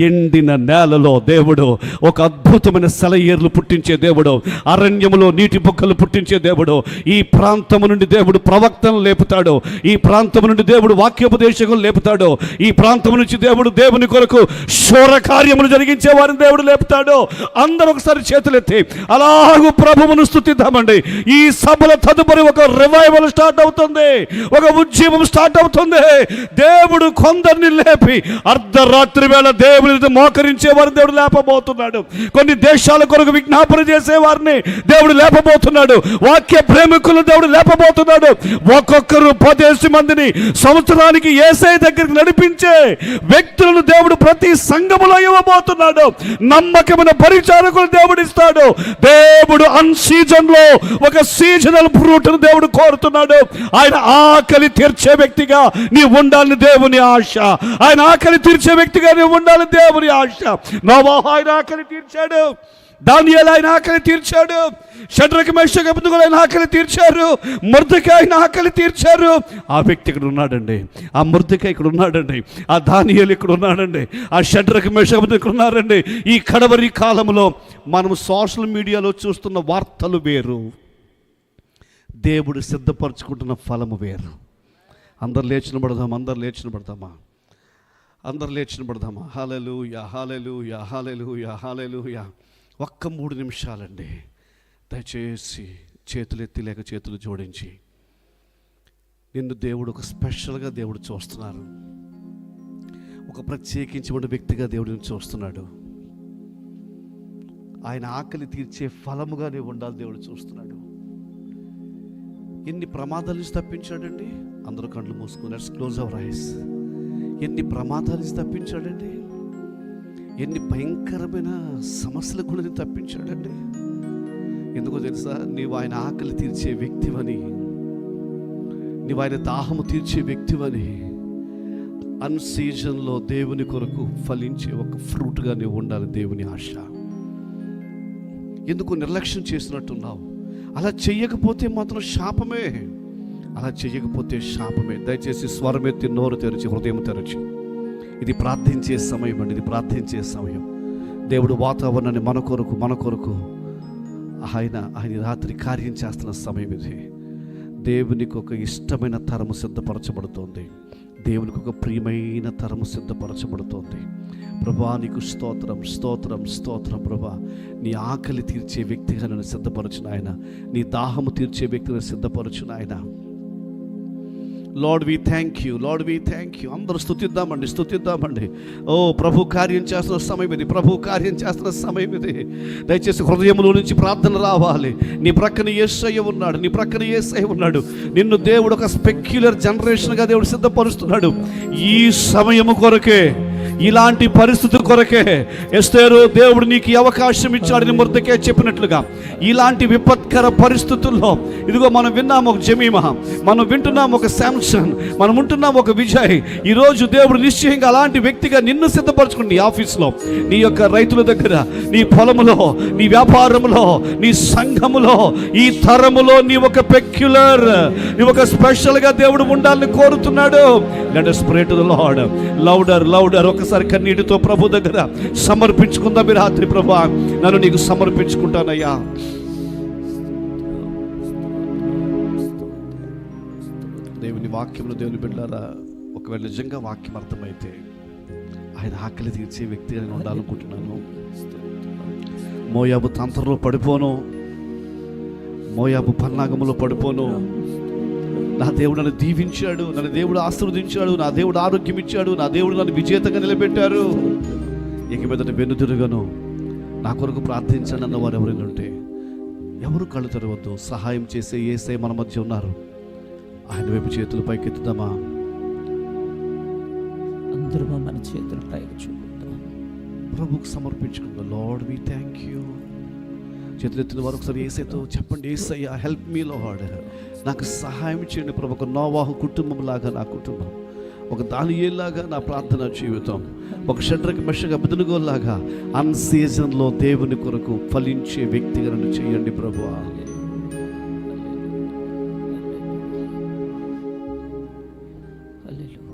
ఎండిన నేలలో దేవుడు ఒక అద్భుతమైన సెలయేర్లు పుట్టించే దేవుడు, అరణ్యములో నీటి బుక్కలు పుట్టించే దేవుడు. ఈ ప్రాంతము నుండి దేవుడు ప్రవక్తను లేపుతాడు, ఈ ప్రాంతము నుండి దేవుడు వాక్యోపదేశం లేపుతాడు, ఈ ప్రాంతం నుంచి దేవుడు దేవుని కొరకు శూర కార్యములు జరిగించే వారిని దేవుడు లేపుతాడు. అందరూ ఒకసారి చేతులెత్తి అలాగూ ప్రభువును స్తుతిద్దామండి. ఈ సభల తదుపరి ఒక రివైవల్ స్టార్ట్ అవుతుంది, ఒక ఉద్యమం స్టార్ట్ అవుతుంది. దేవుడు కొందరిని లేపి అర్ధరాత్రి వేళ దేవుని మోకరించే వారిని దేవుడు లేపబోతున్నాడు. కొన్ని దేశాల కొరకు విజ్ఞాపన చేసే వారిని దేవుడు లేపబోతున్నాడు. వాక్య ప్రేమికులను దేవుడు లేపబోతున్నాడు. ఒక్కొక్కరు 10 మందిని సంవత్సరానికి యేసయ్య దగ్గరికి నడిపించే వ్యక్తులను దేవుడు ప్రతి సంఘములో ఇవ్వబోతున్నాడు. నమ్మకమైన పరిచారకులు దేవుడు ఇస్తాడు. దేవుడు అన్ సీజన్ లో ఒక సీజనల్ ఫ్రూట్ ను దేవుడు కోరుతున్నాడు. ఆయన ఆకలి తీర్చే వ్యక్తిగా నీవు ఉండాలని దేవుని ఆశ. ఆయన ఆకలి తీర్చే వ్యక్తిగా నీవు ఉండాలని దేవుని ఆశ. నోవాహు ఆయన ఆకలి తీర్చాడు, దానియేలు ఆయన ఆకలి తీర్చాడు, షడ్రక్ మేషక్ అబేద్నెగో ఆయన ఆకలి తీర్చారు, మొర్దెకై ఆయన ఆకలి తీర్చారు. ఆ వ్యక్తి ఇక్కడ ఉన్నాడండి, ఆ మొర్దెకై ఇక్కడ ఉన్నాడండి, ఆ దానియేలు ఇక్కడ ఉన్నాడండి, ఆ షడ్రక్ మేషక్ అబేద్నెగో ఇక్కడ ఉన్నారండి. ఈ కడవరి కాలంలో మనం సోషల్ మీడియాలో చూస్తున్న వార్తలు వేరు, దేవుడు సిద్ధపరచుకుంటున్న ఫలము వేరు. అందరు లేచి నిలబడదామా? హల్లెలూయా, హల్లెలూయా, హల్లెలూయా, హల్లెలూయా. ఒక్క 3 నిమిషాలండి, దయచేసి చేతులెత్తి లేక చేతులు జోడించి నిన్ను దేవుడు ఒక స్పెషల్గా దేవుడు చూస్తున్నారు, ఒక ప్రత్యేకించిన వ్యక్తిగా దేవుడిని చూస్తున్నాడు. ఆయన ఆకలి తీర్చే ఫలముగా నీవు ఉండాలి దేవుడు చూస్తున్నాడు. ఎన్ని ప్రమాదాల నుంచి తప్పించాడండి. అందరూ కళ్ళు మూసుకుని లెట్స్ క్లోజ్ అవర్ ఐస్. ఎన్ని ప్రమాదాల నుంచి తప్పించాడండి, ఎన్ని భయంకరమైన సమస్యల గురించి తప్పించాడండి. ఎందుకో తెలుసా? నీవు ఆయన ఆకలి తీర్చే వ్యక్తివని, నీవు ఆయన దాహము తీర్చే వ్యక్తివని, అన్ సీజన్లో దేవుని కొరకు ఫలించే ఒక ఫ్రూట్గా నీవు ఉండాలి దేవుని ఆశ. ఎందుకు నిర్లక్ష్యం చేసినట్టున్నావు? అలా చెయ్యకపోతే మాత్రం శాపమే, దయచేసి స్వరమెత్తి నోరు తెరిచి హృదయం తెరిచి, ఇది ప్రార్థించే సమయం అండి, ఇది ప్రార్థించే సమయం. దేవుడు వాతావరణాన్ని మన కొరకు ఆయన రాత్రి కార్యం చేస్తున్న సమయం ఇది. దేవునికి ఒక ఇష్టమైన తరము సిద్ధపరచబడుతోంది, దేవునికి ఒక ప్రియమైన తరము సిద్ధపరచబడుతోంది. ప్రభా నీకు స్తోత్రం ప్రభా. నీ ఆకలి తీర్చే వ్యక్తిగా నన్ను సిద్ధపరచును ఆయన, నీ దాహము తీర్చే వ్యక్తిగా సిద్ధపరచును ఆయన. Lord we thank you, lord we thank you. అందరూ స్తుతిద్దామండి. ఓ ప్రభు కార్యం చేస్తున్న సమయం ఇది, ప్రభు కార్యం చేస్తున్న సమయం ఇది. దయచేసి హృదయంలో నుంచి ప్రార్థన రావాలి. నీ ప్రక్కన యేసయ్య ఉన్నాడు, నిన్ను దేవుడు ఒక స్పెక్యులర్ జనరేషన్గా దేవుడు సిద్ధపరుస్తున్నాడు. ఈ సమయము కొరకే, ఇలాంటి పరిస్థితుల కొరకే ఎస్తేరు దేవుడు నీకు అవకాశం ఇచ్చాడని మొర్దెకై చెప్పినట్లుగా ఇలాంటి విపత్కర పరిస్థితుల్లో ఇదిగో మనం విన్నాము ఒక జమీమా, మనం వింటున్నాము ఒక శాంసన్, మనం ఉంటున్నాము ఒక విజయ్. ఈరోజు దేవుడు నిశ్చయంగా అలాంటి వ్యక్తిగా నిన్ను సిద్ధపరచుకుని నీ ఆఫీస్లో, నీ యొక్క రైతుల దగ్గర, నీ పొలములో, నీ వ్యాపారంలో, నీ సంఘములో, ఈ తరములో నీ ఒక పెక్యులర్, నీ ఒక స్పెషల్గా దేవుడు ఉండాలని కోరుతున్నాడు. Let us pray to the Lord. Louder ఒకసారి కన్నీటితో ప్రభు దగ్గర సమర్పించుకుందాం. ఈ రాత్రి ప్రభా, నన్ను నీకు సమర్పించుకుంటానయ్యా. దేవుని వాక్యంలో దేవుని బిడ్డలారా, ఒకవేళ నిజంగా వాక్యం అర్థమైతే ఆయన ఆకలి తీర్చే వ్యక్తిగా నేను ఉండాలనుకుంటున్నాను. మోయాబు తంత్రంలో పడిపోను, మోయాబు పన్నాగములో పడిపోను. నా దేవుడు నన్ను దీవించాడు, నన్ను దేవుడు ఆశీర్వదించాడు, నా దేవుడు ఆరోగ్యం ఇచ్చాడు, నా దేవుడు నన్ను విజేతగా నిలబెట్టారు. ఇక మీదట వెన్నుదిరుగను, నా కొరకు ప్రార్థించండి అన్న వారు ఎవరైనా ఉంటే ఎవరు కళ్ళు తెరవద్దు. సహాయం చేసే యేసయ్య మన మధ్య ఉన్నారు. ఆయన వైపు చేతులు పైకెత్తుదామా? అందరూ మన చేతులు పైకి చూపుతాం, ప్రభుకు సమర్పించుకుందాం. Lord we thank you. చేతులెత్తిన వారు ఒకసారి యేసయ్యతో చెప్పండి, యేసయ్య హెల్ప్ మీ లార్డ్, నాకు సహాయం చేయండి ప్రభు. ఒక నోవాహు కుటుంబం లాగా నా కుటుంబం, ఒక దానియేలులాగా నా ప్రార్థన జీవితం, ఒక షడ్రక్ మెషక్ అబెద్నెగోలాగా అన్ సీజన్లో దేవుని కొరకు ఫలించే వ్యక్తిగా నన్ను చేయండి ప్రభువా.